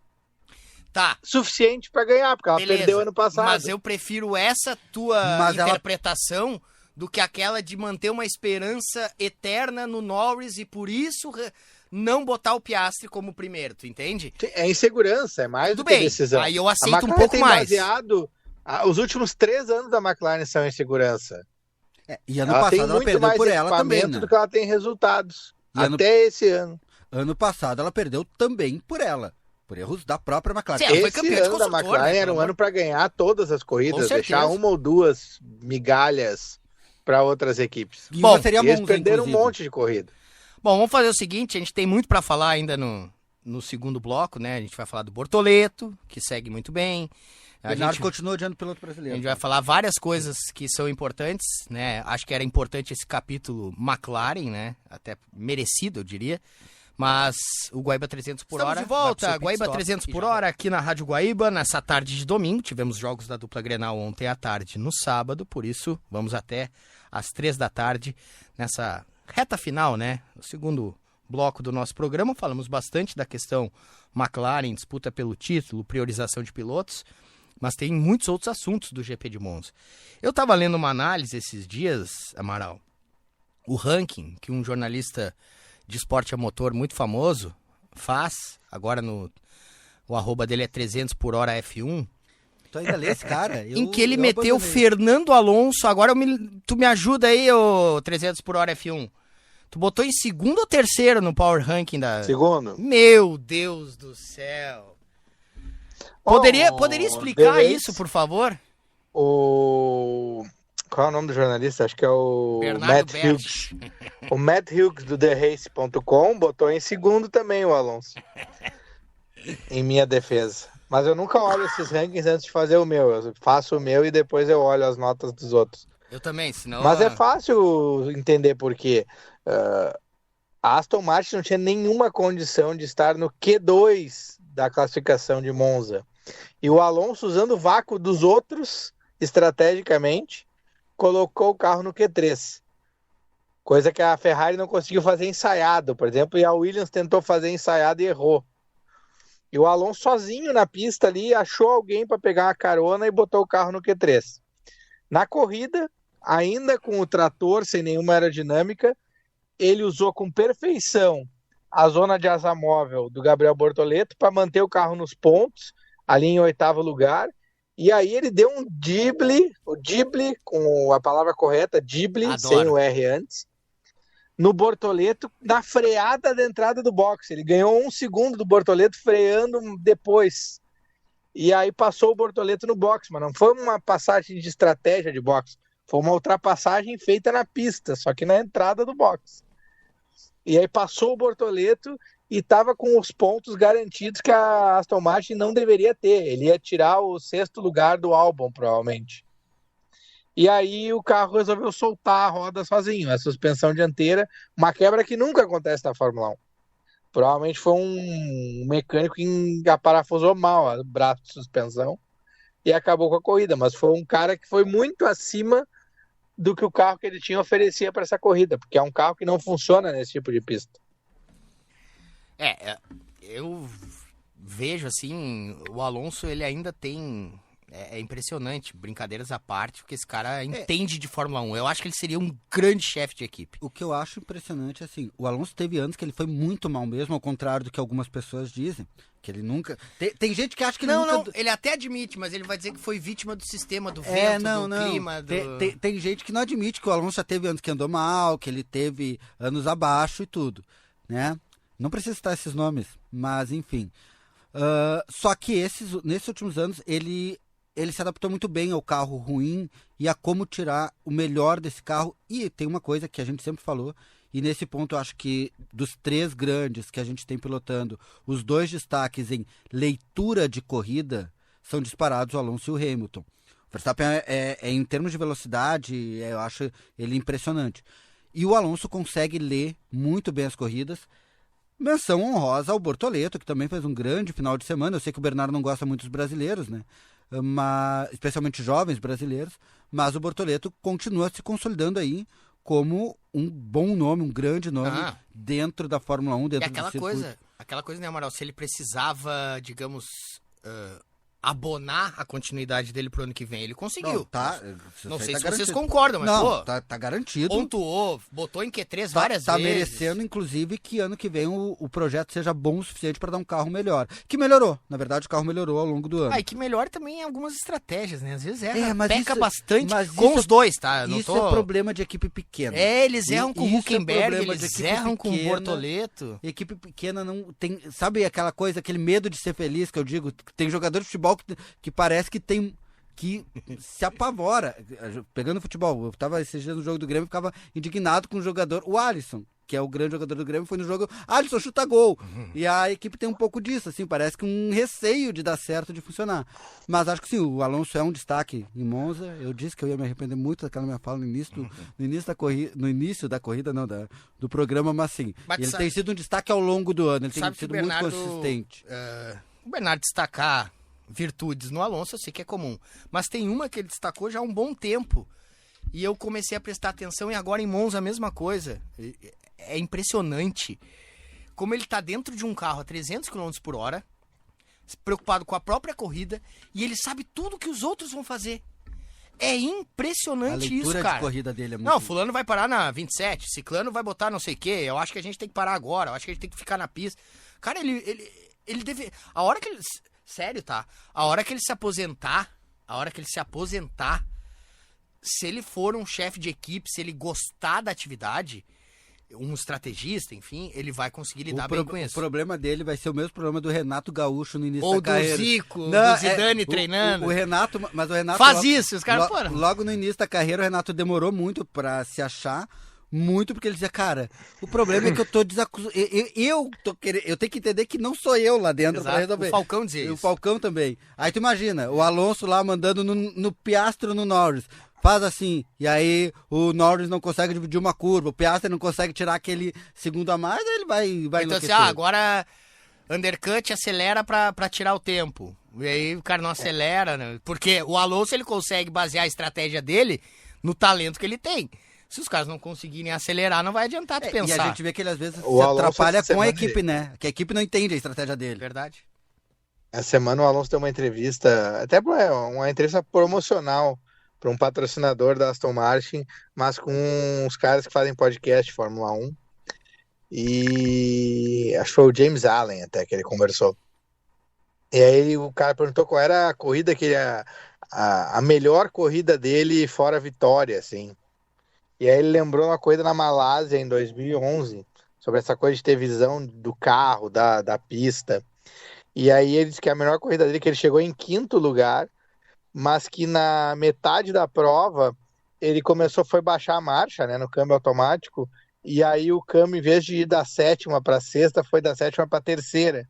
suficiente para ganhar, porque ela perdeu ano passado. Mas eu prefiro essa tua interpretação do que aquela de manter uma esperança eterna no Norris e por isso não botar o Piastri como primeiro, tu entende? É insegurança, é mais do que decisão. Aí eu aceito um pouco mais. Os últimos 3 anos da McLaren são insegurança. E ano passado ela perdeu por ela também, né? Do que ela tem resultados. Até esse ano. Ano passado ela perdeu também por ela. Por erros da própria McLaren. Sim, esse ano da McLaren era um ano para ganhar todas as corridas, deixar uma ou duas migalhas para outras equipes. Bom, seria eles perderam um monte de corrida. Bom, vamos fazer o seguinte, a gente tem muito para falar ainda no segundo bloco, né? A gente vai falar do Bortoleto, que segue muito bem. A gente continua odiando o piloto brasileiro. A gente vai falar várias coisas que são importantes, né? Acho que era importante esse capítulo McLaren, né? Até merecido, eu diria. Mas o Guaíba 300 por hora... Estamos de volta, Guaíba 300 por hora aqui na Rádio Guaíba, nessa tarde de domingo. Tivemos jogos da dupla Grenal ontem à tarde no sábado, por isso vamos até às 3 da tarde nessa reta final, né? No segundo bloco do nosso programa, falamos bastante da questão McLaren, disputa pelo título, priorização de pilotos, mas tem muitos outros assuntos do GP de Monza. Eu estava lendo uma análise esses dias, Amaral, o ranking que um jornalista de esporte a motor muito famoso faz, agora o arroba dele é 300 por hora F1. Tu ainda lê esse cara? Em que ele meteu Fernando Alonso, agora tu me ajuda aí, ô 300 por hora F1. Tu botou em segundo ou terceiro no Power Ranking da... Segundo. Meu Deus do céu. Poderia explicar isso, por favor? Qual é o nome do jornalista? Acho que é o Matt Hughes. O Matt Hughes do TheRace.com botou em segundo também o Alonso. Em minha defesa. Mas eu nunca olho esses rankings antes de fazer o meu. Eu faço o meu e depois eu olho as notas dos outros. Eu também, senão... Mas é fácil entender por quê. A Aston Martin não tinha nenhuma condição de estar no Q2 da classificação de Monza. E o Alonso, usando o vácuo dos outros, estrategicamente, colocou o carro no Q3. Coisa que a Ferrari não conseguiu fazer ensaiado, por exemplo, e a Williams tentou fazer ensaiado e errou. E o Alonso sozinho na pista ali achou alguém para pegar uma carona e botou o carro no Q3. Na corrida, ainda com o trator, sem nenhuma aerodinâmica, ele usou com perfeição a zona de asa móvel do Gabriel Bortoleto para manter o carro nos pontos, ali em 8º lugar. E aí ele deu um drible, com a palavra correta, sem o R antes, no Bortoleto, na freada da entrada do box. Ele ganhou 1 segundo do Bortoleto freando depois. E aí passou o Bortoleto no box, mas não foi uma passagem de estratégia de box, foi uma ultrapassagem feita na pista, só que na entrada do box. E aí passou o Bortoleto e estava com os pontos garantidos que a Aston Martin não deveria ter. Ele ia tirar o 6º lugar do Albon, provavelmente. E aí o carro resolveu soltar a roda sozinho, a suspensão dianteira, uma quebra que nunca acontece na Fórmula 1. Provavelmente foi um mecânico que aparafusou mal o braço de suspensão e acabou com a corrida, mas foi um cara que foi muito acima do que o carro que ele tinha oferecia para essa corrida, porque é um carro que não funciona nesse tipo de pista. Eu vejo assim, o Alonso ele ainda tem... É impressionante, brincadeiras à parte, porque esse cara entende de Fórmula 1. Eu acho que ele seria um grande chefe de equipe. O que eu acho impressionante é assim, o Alonso teve anos que ele foi muito mal mesmo, ao contrário do que algumas pessoas dizem, que ele nunca... Tem gente que acha que ele nunca... Não, ele até admite, mas ele vai dizer que foi vítima do sistema, do vento, do clima... Tem gente que não admite que o Alonso já teve anos que andou mal, que ele teve anos abaixo e tudo, né? Não precisa citar esses nomes, mas enfim. Só que nesses últimos anos, ele se adaptou muito bem ao carro ruim e a como tirar o melhor desse carro. E tem uma coisa que a gente sempre falou, e nesse ponto eu acho que dos 3 grandes que a gente tem pilotando, os 2 destaques em leitura de corrida são disparados o Alonso e o Hamilton. O Verstappen em termos de velocidade, eu acho ele impressionante. E o Alonso consegue ler muito bem as corridas. Menção honrosa ao Bortoleto, que também fez um grande final de semana. Eu sei que o Bernardo não gosta muito dos brasileiros, né? Especialmente jovens brasileiros. Mas o Bortoleto continua se consolidando aí como um bom nome, um grande nome dentro da Fórmula 1, dentro do circuito. Aquela coisa, né, Amaral? Se ele precisava, digamos, abonar a continuidade dele pro ano que vem, ele conseguiu. Não sei se vocês concordam, mas não, tá garantido. Pontuou, botou em Q3 várias vezes. Tá merecendo, inclusive, que ano que vem o projeto seja bom o suficiente para dar um carro melhor. Que melhorou. Na verdade, o carro melhorou ao longo do ano. E que melhora também em algumas estratégias, né? Às vezes peca bastante com os dois, tá? Isso é problema de equipe pequena. Eles erram com o Hülkenberg, eles erram com o Bortoleto. Equipe pequena não tem... Sabe aquela coisa, aquele medo de ser feliz que eu digo? Tem jogador de futebol que parece que tem... que se apavora. Pegando futebol, eu tava esses dias no jogo do Grêmio e ficava indignado com o jogador, o Alisson, que é o grande jogador do Grêmio, foi no jogo, Alisson chuta gol. E a equipe tem um pouco disso, assim, parece que um receio de dar certo, de funcionar. Mas acho que sim, o Alonso é um destaque em Monza. Eu disse que eu ia me arrepender muito daquela minha fala no início da corrida, não, do programa, mas sim. Ele tem sido um destaque ao longo do ano, ele tem sido muito consistente. O Bernardo destacar virtudes no Alonso, eu sei que é comum. Mas tem uma que ele destacou já há um bom tempo. E eu comecei a prestar atenção e agora em Monza a mesma coisa. É impressionante como ele tá dentro de um carro a 300 km por hora, preocupado com a própria corrida, e ele sabe tudo que os outros vão fazer. É impressionante isso, cara. A leitura de corrida dele é muito... Não, fulano vai parar na 27, ciclano vai botar não sei o quê, eu acho que a gente tem que parar agora, eu acho que a gente tem que ficar na pista. Cara, ele deve... A hora que ele... Sério, tá? A hora que ele se aposentar, se ele for um chefe de equipe, se ele gostar da atividade, um estrategista, enfim, ele vai conseguir lidar bem com isso. O problema dele vai ser o mesmo problema do Renato Gaúcho no início da carreira. Ou do Zico, do Zidane treinando. O Renato faz isso, os caras foram. Logo no início da carreira, o Renato demorou muito pra se achar. Muito, porque ele dizia, cara, o problema é que eu tô desacostumado. Eu tenho que entender que não sou eu lá dentro. Exato. Pra resolver. O Falcão dizia isso. O Falcão também. Aí tu imagina, o Alonso lá mandando no Piastri no Norris. Faz assim, e aí o Norris não consegue dividir uma curva, o Piastri não consegue tirar aquele segundo a mais, aí ele vai então enlouquecer. Assim, agora undercut acelera pra tirar o tempo. E aí o cara não acelera, né? Porque o Alonso ele consegue basear a estratégia dele no talento que ele tem. Se os caras não conseguirem acelerar, não vai adiantar tu pensar. E a gente vê que ele às vezes se atrapalha com a equipe, né? Que a equipe não entende a estratégia dele. Verdade. Essa semana o Alonso deu uma entrevista, até uma entrevista promocional para um patrocinador da Aston Martin, mas com uns caras que fazem podcast Fórmula 1. E acho que foi o James Allen até que ele conversou. E aí o cara perguntou qual era a corrida que a melhor corrida dele fora a vitória, assim. E aí ele lembrou uma corrida na Malásia em 2011, sobre essa coisa de ter visão do carro, da pista. E aí ele disse que a melhor corrida dele, que ele chegou em 5º lugar, mas que na metade da prova ele foi baixar a marcha, né, no câmbio automático, e aí o câmbio, em vez de ir da 7ª para a 6ª, foi da 7ª para a 3ª,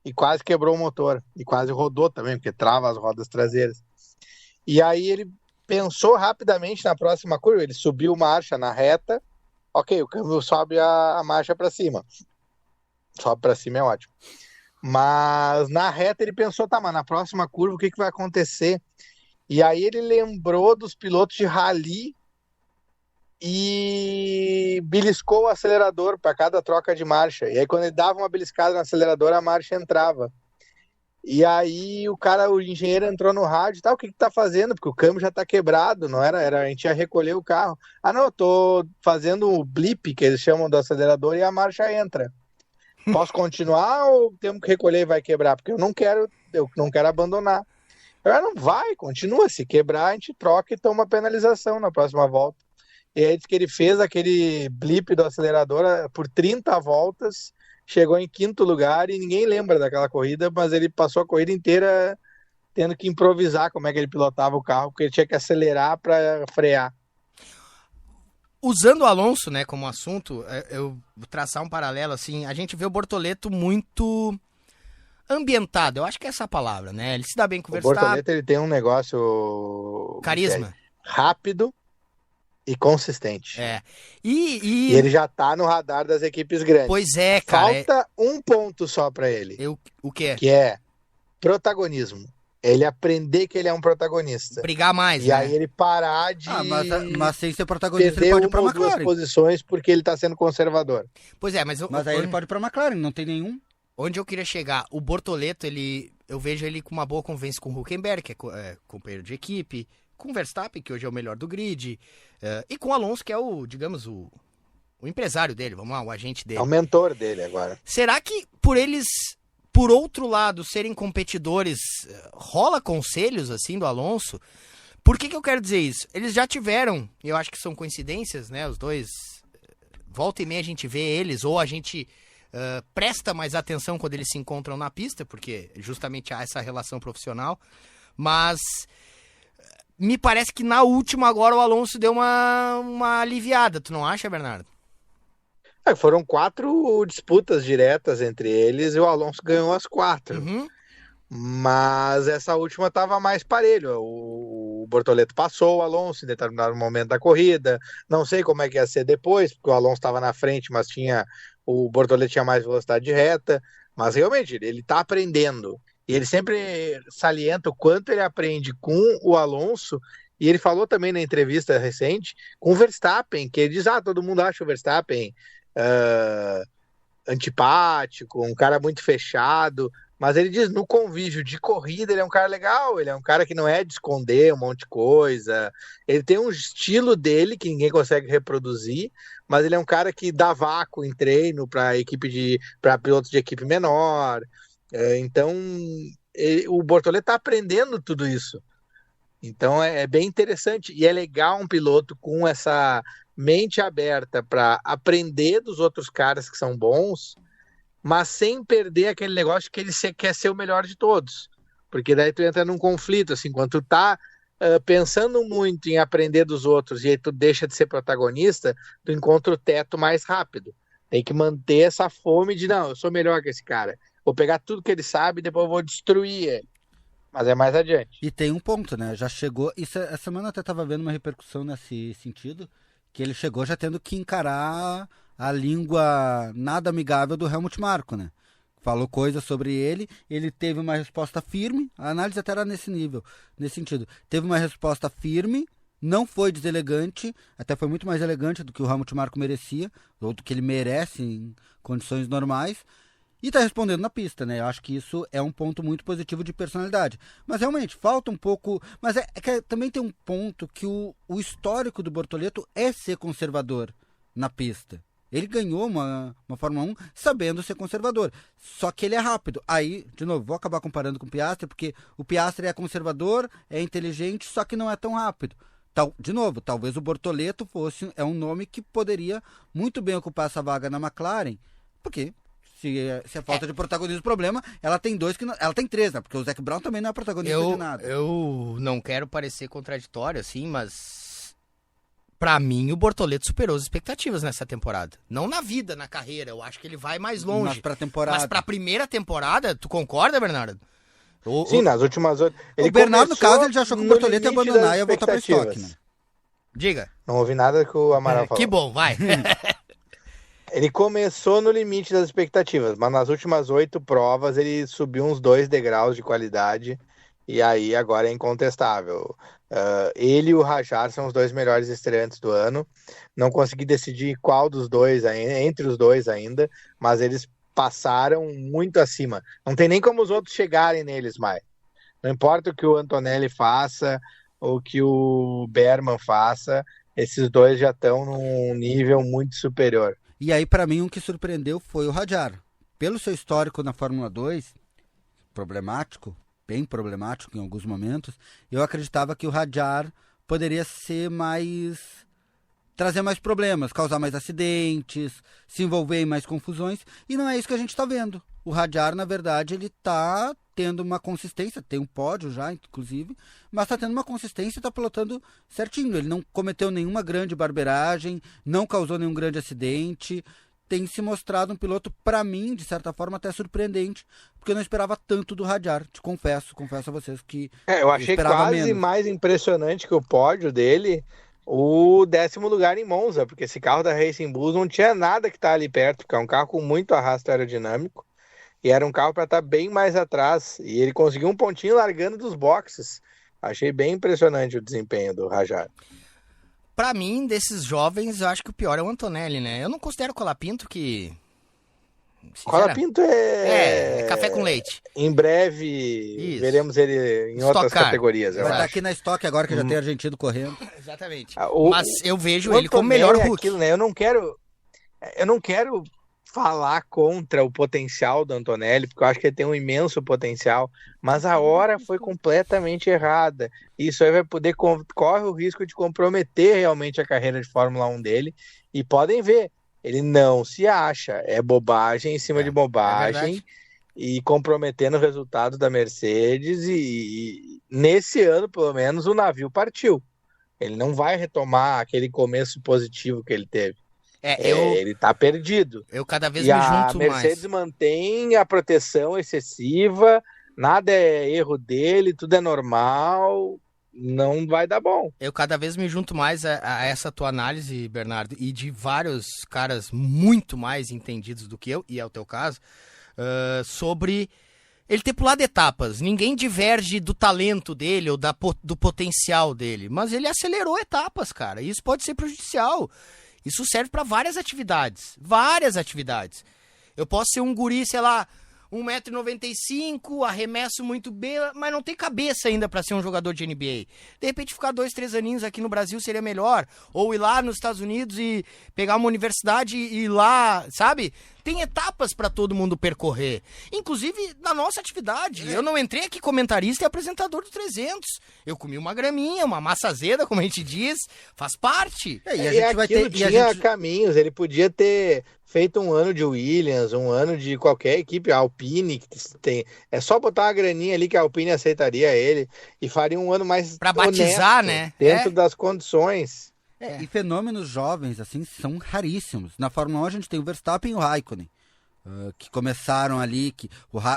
e quase quebrou o motor, e quase rodou também, porque trava as rodas traseiras. E aí ele pensou rapidamente na próxima curva, ele subiu marcha na reta, ok, o câmbio sobe a marcha para cima, sobe para cima é ótimo, mas na reta ele pensou, tá, mas na próxima curva o que vai acontecer? E aí ele lembrou dos pilotos de rally e beliscou o acelerador para cada troca de marcha, e aí quando ele dava uma beliscada no acelerador a marcha entrava. E aí o engenheiro entrou no rádio e tal, o que tá fazendo? Porque o câmbio já tá quebrado, não era, a gente ia recolher o carro. Ah, não, eu tô fazendo o blip, que eles chamam do acelerador, e a marcha entra. Posso continuar ou temos que recolher e vai quebrar? Porque eu não quero abandonar. Não vai, continua, se quebrar a gente troca e toma penalização na próxima volta. E aí diz que ele fez aquele blip do acelerador por 30 voltas, chegou em 5º lugar e ninguém lembra daquela corrida, mas ele passou a corrida inteira tendo que improvisar como é que ele pilotava o carro, porque ele tinha que acelerar para frear. Usando o Alonso, né, como assunto, eu vou traçar um paralelo, assim, a gente vê o Bortoleto muito ambientado. Eu acho que é essa a palavra, né? Ele se dá bem com o O Verstappen. Bortoleto, ele tem um negócio Carisma. rápido e consistente. É. E ele já tá no radar das equipes grandes. Pois é, cara. Falta um ponto só pra ele, O quê? que é protagonismo. Ele aprender que ele é um protagonista. Brigar mais, E né? aí ele parar de Mas sem ser protagonista, perder ele pode ir uma pra ou duas McLaren. posições porque ele tá sendo conservador. Pois é, mas, Mas aí ele pode ir pra McLaren, não tem nenhum. onde eu queria chegar, o Bortoleto, eu vejo ele com uma boa convivência com o Hülkenberg, que é companheiro de equipe, com o Verstappen, que hoje é o melhor do grid, e com o Alonso, que é digamos, o empresário dele, vamos lá, o agente É dele. o mentor dele agora. Será que por eles, por outro lado, serem competidores, rola conselhos assim do Alonso? Por que eu quero dizer isso? Eles já tiveram, eu acho que são coincidências, né? Os dois, volta e meia a gente vê eles, ou a gente presta mais atenção quando eles se encontram na pista, porque justamente há essa relação profissional, mas me parece que na última agora o Alonso deu uma aliviada, tu não acha, Bernardo? Foram 4 disputas diretas entre eles e o Alonso ganhou as 4. Uhum. Mas essa última estava mais parelho. O Bortoleto passou o Alonso em determinado momento da corrida. Não sei como é que ia ser depois, porque o Alonso estava na frente, mas o Bortoleto tinha mais velocidade de reta. Mas realmente, ele está aprendendo. E ele sempre salienta o quanto ele aprende com o Alonso. E ele falou também na entrevista recente com o Verstappen, que ele diz, todo mundo acha o Verstappen antipático, um cara muito fechado, mas ele diz, no convívio de corrida, ele é um cara legal, ele é um cara que não é de esconder um monte de coisa, ele tem um estilo dele que ninguém consegue reproduzir, mas ele é um cara que dá vácuo em treino para pilotos de equipe menor, então o Bortoleto está aprendendo tudo isso. Então é bem interessante e é legal um piloto com essa mente aberta para aprender dos outros caras que são bons, mas sem perder aquele negócio que ele quer ser o melhor de todos. Porque daí tu entra num conflito, assim, quando tu tá pensando muito em aprender dos outros e aí tu deixa de ser protagonista, tu encontra o teto mais rápido. Tem que manter essa fome de, não, eu sou melhor que esse cara. Vou pegar tudo que ele sabe e depois eu vou destruir ele. Mas é mais adiante. E tem um ponto, né? Já chegou. Essa semana eu até estava vendo uma repercussão nesse sentido, que ele chegou já tendo que encarar a língua nada amigável do Helmut Marko, né? Falou coisas sobre ele teve uma resposta firme, a análise até era nesse nível, nesse sentido. Teve uma resposta firme, não foi deselegante, até foi muito mais elegante do que o Helmut Marko merecia, ou do que ele merece em condições normais. E tá respondendo na pista, né? Eu acho que isso é um ponto muito positivo de personalidade. Mas realmente, falta um pouco... Mas é que também tem um ponto que o histórico do Bortoleto é ser conservador na pista. Ele ganhou uma Fórmula 1 sabendo ser conservador. Só que ele é rápido. Aí, de novo, vou acabar comparando com o Piastri, porque o Piastri é conservador, é inteligente, só que não é tão rápido. De novo, talvez o Bortoleto é um nome que poderia muito bem ocupar essa vaga na McLaren, porque... Se a falta de protagonismo é o problema, ela tem ela tem 3, né? Porque o Zac Brown também não é protagonista de nada. Eu não quero parecer contraditório, assim, mas pra mim o Bortoleto superou as expectativas nessa temporada. Não na vida, na carreira. Eu acho que ele vai mais longe. Mas pra temporada. Mas pra primeira temporada, tu concorda, Bernardo? Sim, nas últimas 8. O Bernardo, no caso, ele já achou que o Bortoleto ia abandonar e ia voltar pra estoque, né? Diga. Não ouvi nada que o Amaral falou. Que bom, vai. Ele começou no limite das expectativas, mas nas últimas 8 provas ele subiu uns 2 degraus de qualidade e aí agora é incontestável. Ele e o Rajard são os 2 melhores estreantes do ano. Não consegui decidir qual dos dois, entre os dois ainda, mas eles passaram muito acima. Não tem nem como os outros chegarem neles mais. Não importa o que o Antonelli faça ou que o Berman faça, esses dois já estão num nível muito superior. E aí, para mim, o que surpreendeu foi o Rajard. Pelo seu histórico na Fórmula 2, problemático, bem problemático em alguns momentos, eu acreditava que o Rajard poderia ser trazer mais problemas, causar mais acidentes, se envolver em mais confusões, e não é isso que a gente está vendo. O Rajard, na verdade, ele está tendo uma consistência, tem um pódio já, inclusive, mas está tendo uma consistência e está pilotando certinho. Ele não cometeu nenhuma grande barbeiragem, não causou nenhum grande acidente, tem se mostrado um piloto, para mim, de certa forma, até surpreendente, porque eu não esperava tanto do Hadjar, te confesso a vocês que Eu achei esperava quase menos. mais impressionante que o pódio dele o 10º lugar em Monza, porque esse carro da Racing Bulls não tinha nada que tá ali perto, porque é um carro com muito arrasto aerodinâmico, e era um carro para estar bem mais atrás, e ele conseguiu um pontinho largando dos boxes. Achei bem impressionante o desempenho do Hadjar. Pra mim, desses jovens, eu acho que o pior é o Antonelli, né? Eu não considero o Colapinto que... Colapinto É café com leite. Em breve Isso. veremos ele em outras categorias, eu Vai estar acho. aqui na estoque agora que já tem argentino correndo. Exatamente. O- Mas eu vejo O ele como o Antonelli melhor é Hulk. aquilo, né? Eu não quero falar contra o potencial do Antonelli, porque eu acho que ele tem um imenso potencial, mas a hora foi completamente errada. Isso aí vai poder corre o risco de comprometer realmente a carreira de Fórmula 1 dele. E podem ver, ele não se acha, é bobagem em cima de bobagem verdade. e comprometendo o resultado da Mercedes. E nesse ano, pelo menos, o navio partiu. Ele não vai retomar aquele começo positivo que ele teve. Ele tá perdido. Eu cada vez E me a junto Mercedes mais. mantém a proteção excessiva, nada é erro dele, tudo é normal, não vai dar bom. Eu cada vez me junto mais a essa tua análise, Bernardo, e de vários caras muito mais entendidos do que eu, e é o teu caso, sobre ele ter pulado etapas. Ninguém diverge do talento dele ou do potencial dele, mas ele acelerou etapas, cara, e isso pode ser prejudicial. Isso serve para várias atividades. Várias atividades. Eu posso ser um guri, sei lá, 1,95 m, arremesso muito bem, mas não tem cabeça ainda para ser um jogador de NBA. De repente ficar 2, 3 aninhos aqui no Brasil seria melhor. Ou ir lá nos Estados Unidos e pegar uma universidade e ir lá, sabe? Tem etapas para todo mundo percorrer. Inclusive na nossa atividade. Eu não entrei aqui comentarista e apresentador do 300. Eu comi uma graminha, uma massa azeda, como a gente diz. Faz parte. E a gente vai ter. Tinha caminhos, ele podia ter feito um ano de Williams, um ano de qualquer equipe, a Alpine, que tem. É só botar uma graninha ali que a Alpine aceitaria ele e faria um ano mais Pra batizar, honesto, né? dentro das condições. E fenômenos jovens, assim, são raríssimos. Na Fórmula 1 a gente tem o Verstappen e o Raikkonen, que começaram ali, que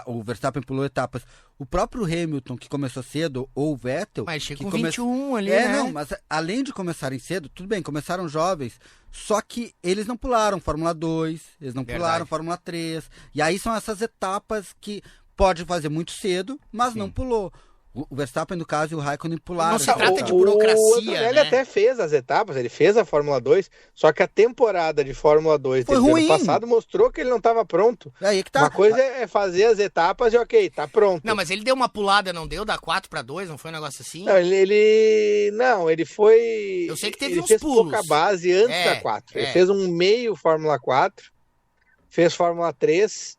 o Verstappen pulou etapas. O próprio Hamilton, que começou cedo, ou o Vettel... Mas chega que com 21 ali, né? Não, mas além de começarem cedo, tudo bem, começaram jovens, só que eles não pularam Fórmula 2, eles não pularam Fórmula 3, e aí são essas etapas que pode fazer muito cedo, mas não pulou. O Verstappen, no caso, e o Raikkonen pularam. Não se trata de burocracia, Ele né? até fez as etapas, ele fez a Fórmula 2, só que a temporada de Fórmula 2 Foi dele do ruim. ano passado mostrou que ele não estava pronto. Aí que tá. Uma coisa é fazer as etapas e ok, tá pronto. Não, mas ele deu uma pulada, não deu? Da 4-2, não foi um negócio assim? Não, ele foi... Eu sei que teve ele uns fez pulos. pouca base antes da 4. Ele fez um meio Fórmula 4, fez Fórmula 3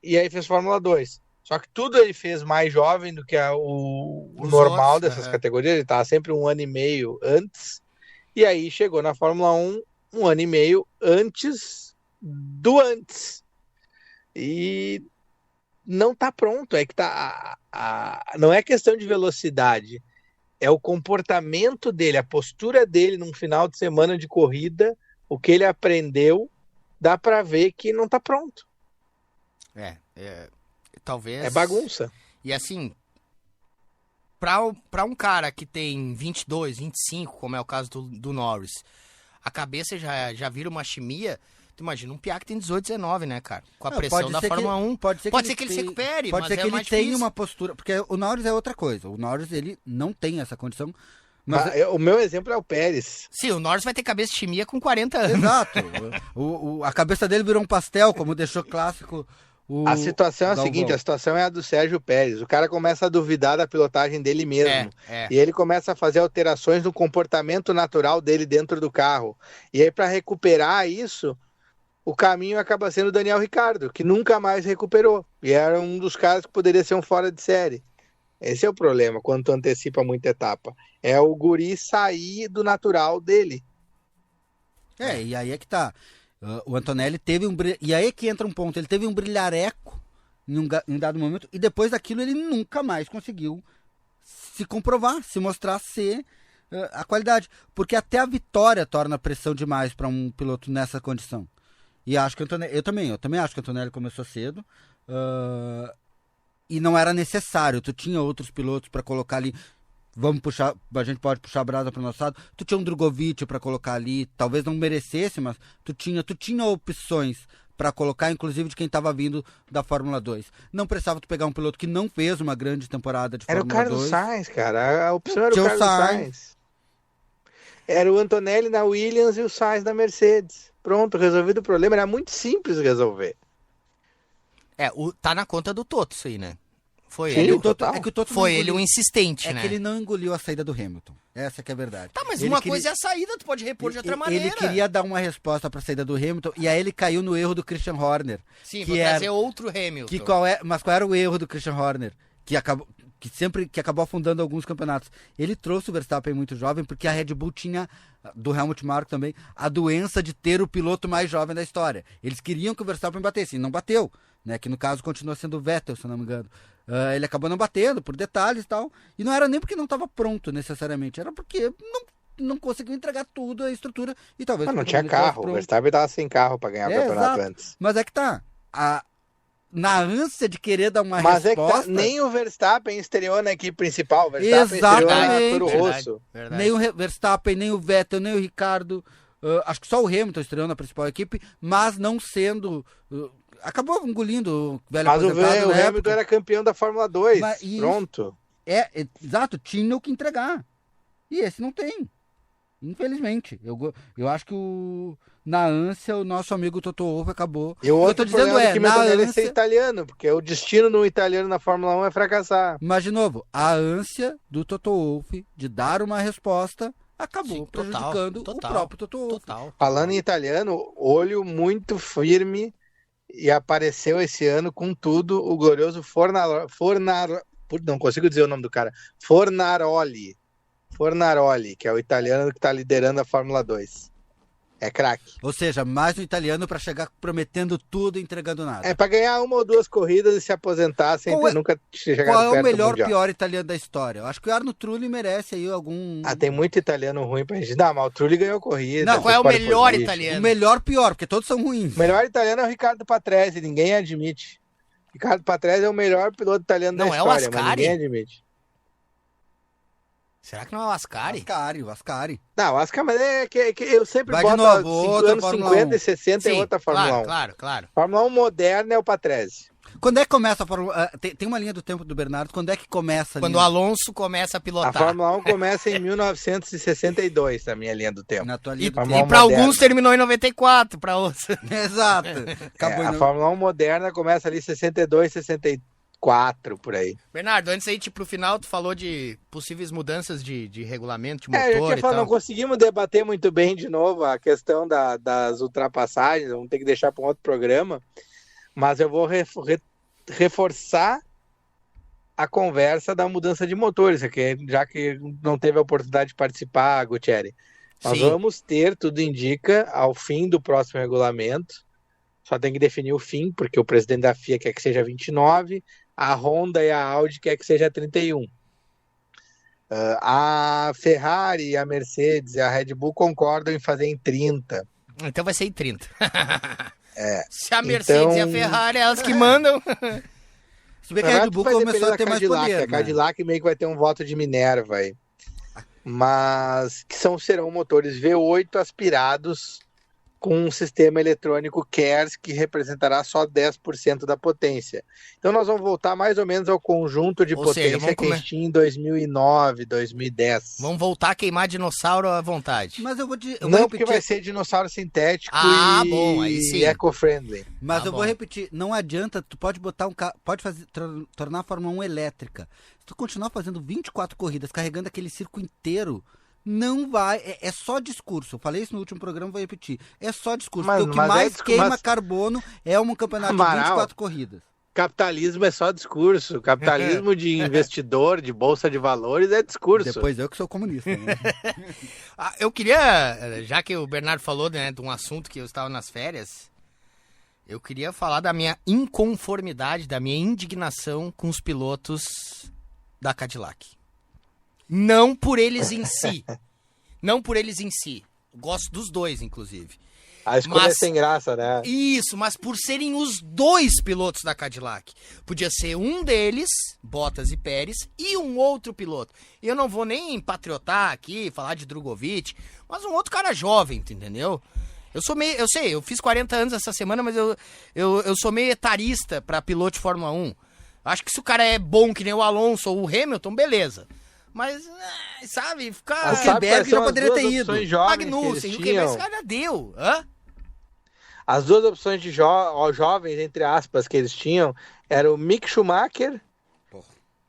e aí fez Fórmula 2. Só que tudo ele fez mais jovem do que o normal outros, dessas categorias. Ele estava sempre um ano e meio antes. E aí chegou na Fórmula 1 um ano e meio antes do antes. E não tá pronto. É que tá. Não é questão de velocidade. É o comportamento dele, a postura dele num final de semana de corrida, o que ele aprendeu, dá para ver que não tá pronto. Talvez... É bagunça. E assim, pra um cara que tem 22, 25, como é o caso do Norris, a cabeça já vira uma chimia. Tu imagina um piá que tem 18, 19, né, cara? Com a pressão da Fórmula 1. Pode ser que ele se recupere, pode mas ser que ele mais tenha difícil. uma postura... Porque o Norris é outra coisa. O Norris, ele não tem essa condição. Mas... O meu exemplo é o Pérez. Sim, o Norris vai ter cabeça de chimia com 40 anos. Exato. A cabeça dele virou um pastel, como deixou clássico... A situação é a seguinte, a situação é a do Sérgio Pérez. O cara começa a duvidar da pilotagem dele mesmo. E ele começa a fazer alterações no comportamento natural dele dentro do carro. E aí, para recuperar isso, o caminho acaba sendo o Daniel Ricciardo, que nunca mais recuperou. E era um dos caras que poderia ser um fora de série. Esse é o problema, quando tu antecipa muita etapa. É o guri sair do natural dele. E aí é que tá. O Antonelli teve um... E aí é que entra um ponto. Ele teve um brilhareco em um dado momento, e depois daquilo ele nunca mais conseguiu se comprovar, se mostrar ser a qualidade. Porque até a vitória torna pressão demais para um piloto nessa condição. E acho que o Antonelli, eu também acho que o Antonelli começou cedo. E não era necessário. Tu tinha outros pilotos para colocar ali. Vamos puxar, a gente pode puxar a brasa para o nosso lado. Tu tinha um Drogovic para colocar ali, talvez não merecesse, mas tu tinha opções para colocar, inclusive de quem estava vindo da Fórmula 2. Não precisava tu pegar um piloto que não fez uma grande temporada de Fórmula 2. Era o Carlos Sainz, cara. A opção era Tinha o o Carlos Sainz. Sainz. Era o Antonelli na Williams e o Sainz na Mercedes. Pronto, resolvido o problema. Era muito simples resolver. Tá na conta do Toto isso aí, né? Foi Sim, ele, o Toto- É que o Toto foi não ele o engoliu- insistente, É né? que ele não engoliu a saída do Hamilton. Essa que é a verdade. Tá, mas Ele uma queria- coisa é a saída, tu pode repor de outra maneira. Ele queria dar uma resposta para a saída do Hamilton e aí ele caiu no erro do Christian Horner. Sim, que vou era- trazer outro Hamilton. Mas qual era o erro do Christian Horner? Que acabou afundando alguns campeonatos. Ele trouxe o Verstappen muito jovem porque a Red Bull tinha, do Helmut Marko também, a doença de ter o piloto mais jovem da história. Eles queriam que o Verstappen batesse, e não bateu, né? Que no caso continua sendo o Vettel, se eu não me engano. Ele acabou não batendo por detalhes e tal. E não era nem porque não estava pronto necessariamente, era porque não conseguiu entregar tudo, a estrutura, e talvez... Mas não porque tinha ele tivesse carro. O pronto. Verstappen tava sem carro para ganhar o campeonato Exato. antes. Mas é que tá. Na ânsia de querer dar uma Mas é que resposta... nem o Verstappen estreou na equipe principal. O Verstappen estreou na Exatamente. Toro Rosso. Verdade. Nem o Verstappen, nem o Vettel, nem o Ricardo. Acho que só o Hamilton estreou na principal equipe, mas não sendo. Acabou engolindo o velho Mas o aposentado na Hamilton época. era campeão da Fórmula 2. Mas isso- Pronto. Exato, tinha o que entregar. E esse não tem. Infelizmente. Eu acho que na ânsia o nosso amigo Toto Wolff acabou. E o O que eu outro tô dizendo problema é que na Antonelli é ser ânsia. italiano, porque o destino do italiano na Fórmula 1 é fracassar. Mas, de novo, a ânsia do Toto Wolff de dar uma resposta acabou Sim, total, prejudicando total, o próprio Toto Wolff. Total. Falando em italiano, olho muito firme e apareceu esse ano com tudo o glorioso não consigo dizer o nome do cara. Fornaroli, que é o italiano que está liderando a Fórmula 2. É craque. Ou seja, mais um italiano para chegar prometendo tudo e entregando nada. É para ganhar uma ou duas corridas e se aposentar sem Qual ter é- nunca chegado Qual é perto o melhor, do Mundial. pior italiano da história? Eu acho que o Arno Trulli merece aí algum... Tem muito italiano ruim pra gente. Não, mas o Trulli ganhou corrida. Não, Qual é o fez melhor position. italiano? O melhor, pior, porque todos são ruins. O melhor italiano é o Riccardo Patrese, ninguém admite. Ricardo Patrese é o melhor piloto italiano Não da é o história, mas Ascari? ninguém admite. Será que não é o Ascari? O Ascari. Não, Ascari, mas é que eu sempre Vai de boto novo, outra anos Fórmula 50 1. e 60 Sim, é outra Fórmula 1. claro. Fórmula 1 moderna é o Patrese. Quando é que começa a Fórmula... tem uma linha do tempo do Bernardo, quando é que começa a Quando o linha... Alonso começa a A pilotar. Fórmula 1 começa em 1962, na minha linha do tempo. Na tua E, linha do Fórmula e 1 pra moderna. alguns terminou em 94, pra outros. Exato. Acabou A indo- Fórmula 1 moderna começa ali em 62, 64, por aí. Bernardo, antes aí, pro final, tu falou de possíveis mudanças de regulamento, de Eu motor tinha e falado, tal. não conseguimos debater muito bem de novo a questão das ultrapassagens, vamos ter que deixar para um outro programa, mas eu vou reforçar a conversa da mudança de motores, já que não teve a oportunidade de participar, Gutierrez. Nós Sim. vamos ter, tudo indica, ao fim do próximo regulamento, só tem que definir o fim, porque o presidente da FIA quer que seja 29, a Honda e a Audi quer que seja 31. A Ferrari, a Mercedes e a Red Bull concordam em fazer em 30. Então vai ser em 30. Se a Mercedes então- e a Ferrari, elas que mandam. Se bem que Na a Red verdade, Bull vai começou depender a ter da mais Cadillac. poder, A né? Cadillac meio que vai ter um voto de Minerva aí. Mas que serão motores V8 aspirados com um sistema eletrônico KERS que representará só 10% da potência. Então nós vamos voltar mais ou menos ao conjunto de Ou seja, potência vamos que a gente tinha em 2009, 2010. Vão voltar a queimar dinossauro à vontade. Mas eu vou Não, porque repetir. vai ser dinossauro sintético bom, aí sim. e eco-friendly. Mas Tá eu vou bom. repetir, não adianta, tu pode botar um carro, pode fazer, tornar a Fórmula 1 elétrica. Se tu continuar fazendo 24 corridas, carregando aquele circo inteiro, não vai, é só discurso. Eu falei isso no último programa, vou repetir. É só discurso, Mas- porque o que mas é mais discu- queima mas- carbono é um campeonato de Amaral. 24 corridas. Capitalismo é só discurso. Capitalismo de investidor, de bolsa de valores é discurso. Depois eu que sou comunista, né? Eu queria, já que o Bernardo falou, né, de um assunto que eu estava nas férias, eu queria falar da minha inconformidade, da minha indignação com os pilotos da Cadillac. Não por eles em si. Não por eles em si. Gosto dos dois, inclusive. A escolha é Mas- sem graça, né? Isso, mas por serem os dois pilotos da Cadillac. Podia ser um deles, Bottas e Pérez, e um outro piloto. E eu não vou nem patriotar aqui, falar de Drogovic, mas um outro cara jovem, tu entendeu? Eu sei, eu fiz 40 anos essa semana, mas eu sou meio etarista pra piloto de Fórmula 1. Acho que se o cara é bom que nem o Alonso ou o Hamilton, beleza. Mas, sabe, ficar... Mas sabe quais Huckenberg são já as poderia duas ter ido. opções jovens que Magnussen, eles o que esse tinham? cara deu. Hã? As duas opções de jovens, entre aspas, que eles tinham, era o Mick Schumacher Porra.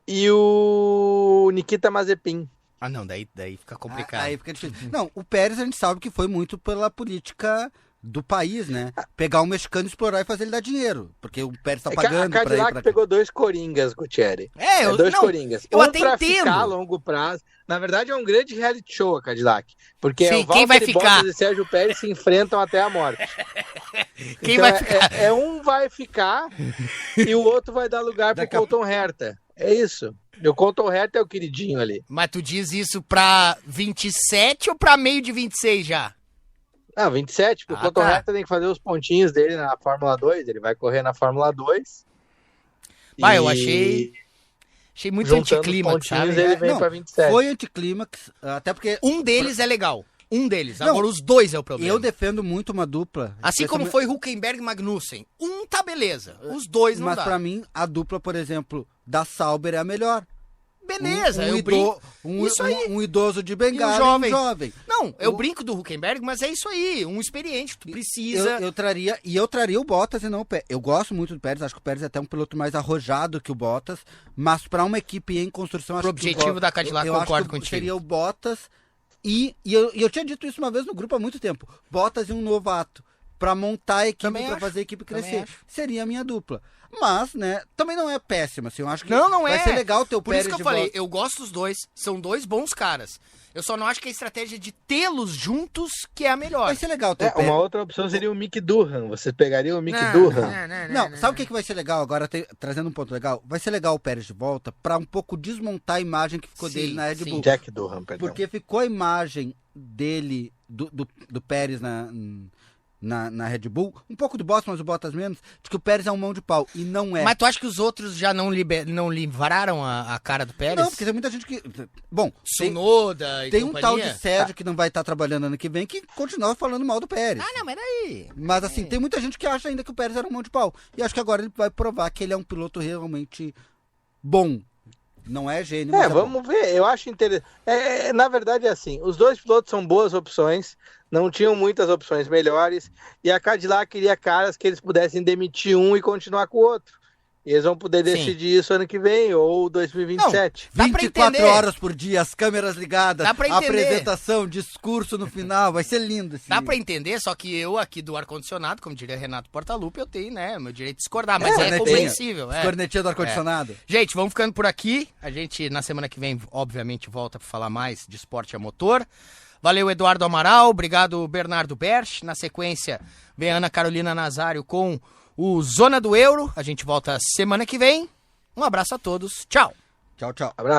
e o Nikita Mazepin. Ah, não, daí fica complicado. Aí fica difícil. Não, o Pérez a gente sabe que foi muito pela política do país, né? Pegar um mexicano, explorar e fazer ele dar dinheiro. Porque o Pérez tá É que a pagando pra ir Cadillac pra... pegou dois coringas, Gutierrez. Não, Coringas. eu até pra entendo. ficar a longo prazo. Na verdade, é um grande reality show a Cadillac. Porque Sim, o quem vai Valtteri ficar? Bottas e Sérgio Pérez se enfrentam até a morte. Quem Então, vai ficar? um vai ficar e o outro vai dar lugar pro Daqui a Colton Herta. É isso. E o Colton Herta é o queridinho ali. Mas tu diz isso pra 27 ou pra meio de 26 já? Não, 27, porque o Colton tá. Herta tem que fazer os pontinhos dele na Fórmula 2. Ele vai correr na Fórmula 2. Vai, eu achei muito juntando os anticlímax, pontinhos, sabe? ele vem Não, pra 27. foi anticlímax, até porque Um deles é legal. Um deles. Não, Agora os dois é o problema. eu defendo muito uma dupla. Assim como foi Hülkenberg e Magnussen. Um tá beleza. Os dois não Mas dá. pra mim, a dupla, por exemplo, da Sauber é a melhor. Beleza, eu brinco. Isso aí. Um idoso de bengala E um e um jovem. Não, eu O- brinco do Hülkenberg, mas é isso aí. Um experiente, tu precisa. Eu traria o Bottas e não o Pérez. Eu gosto muito do Pérez, acho que o Pérez é até um piloto mais arrojado que o Bottas, mas pra uma equipe em construção, Pro acho que objetivo da Cadillac, eu acho concordo que contigo. seria o Bottas e eu tinha dito isso uma vez no grupo há muito tempo. Bottas e um novato pra montar a equipe, Também pra acho. fazer a equipe Também crescer. acho. Seria a minha dupla. Mas, né, também não é péssima, assim, eu acho que Não vai é. ser legal ter o Por Pérez isso que eu de falei, volta. eu gosto dos dois, são dois bons caras. Eu só não acho que a estratégia de tê-los juntos que é a melhor. Vai ser legal ter o Pérez. Uma outra opção seria o Mick Durham. Você pegaria o Mick Não, Durham? Não, sabe o que vai ser legal agora, trazendo um ponto legal? Vai ser legal o Pérez de volta pra um pouco desmontar a imagem que ficou Sim, dele na Red sim. Bull. Jack Durham, perdão. Porque ficou a imagem dele, do Pérez na Red Bull, um pouco do Bottas, mas o Bottas menos, de que o Pérez é um mão de pau. E não é. Mas tu acha que os outros já não livraram a cara do Pérez? Não, porque tem muita gente que... Bom, Tsunoda e tem um companhia? tal de Sérgio que não vai estar trabalhando ano que vem que continua falando mal do Pérez. Ah, não, mas daí... Mas assim, tem muita gente que acha ainda que o Pérez era um mão de pau. E acho que agora ele vai provar que ele é um piloto realmente bom. Não é gênio, mas é bom. Vamos ver. Eu acho interessante. Na verdade, é assim: os dois pilotos são boas opções, não tinham muitas opções melhores, e a Cadillac queria caras que eles pudessem demitir um e continuar com o outro. E eles vão poder Sim. decidir isso ano que vem, ou 2027. Dá pra 24 entender. horas por dia, as câmeras ligadas, Dá pra entender. apresentação, discurso no final, vai ser lindo. Assim. Dá pra entender, só que eu aqui do ar-condicionado, como diria Renato Portaluppi, eu tenho, né, meu direito de discordar, mas é compreensível. É. Cornetinha do ar-condicionado. Gente, vamos ficando por aqui. A gente, na semana que vem, obviamente, volta pra falar mais de esporte a motor. Valeu, Eduardo Amaral. Obrigado, Bernardo Berch. Na sequência, vem a Ana Carolina Nazário com o Zona do Euro. A gente volta semana que vem. Um abraço a todos. Tchau. Tchau, tchau. Abraço.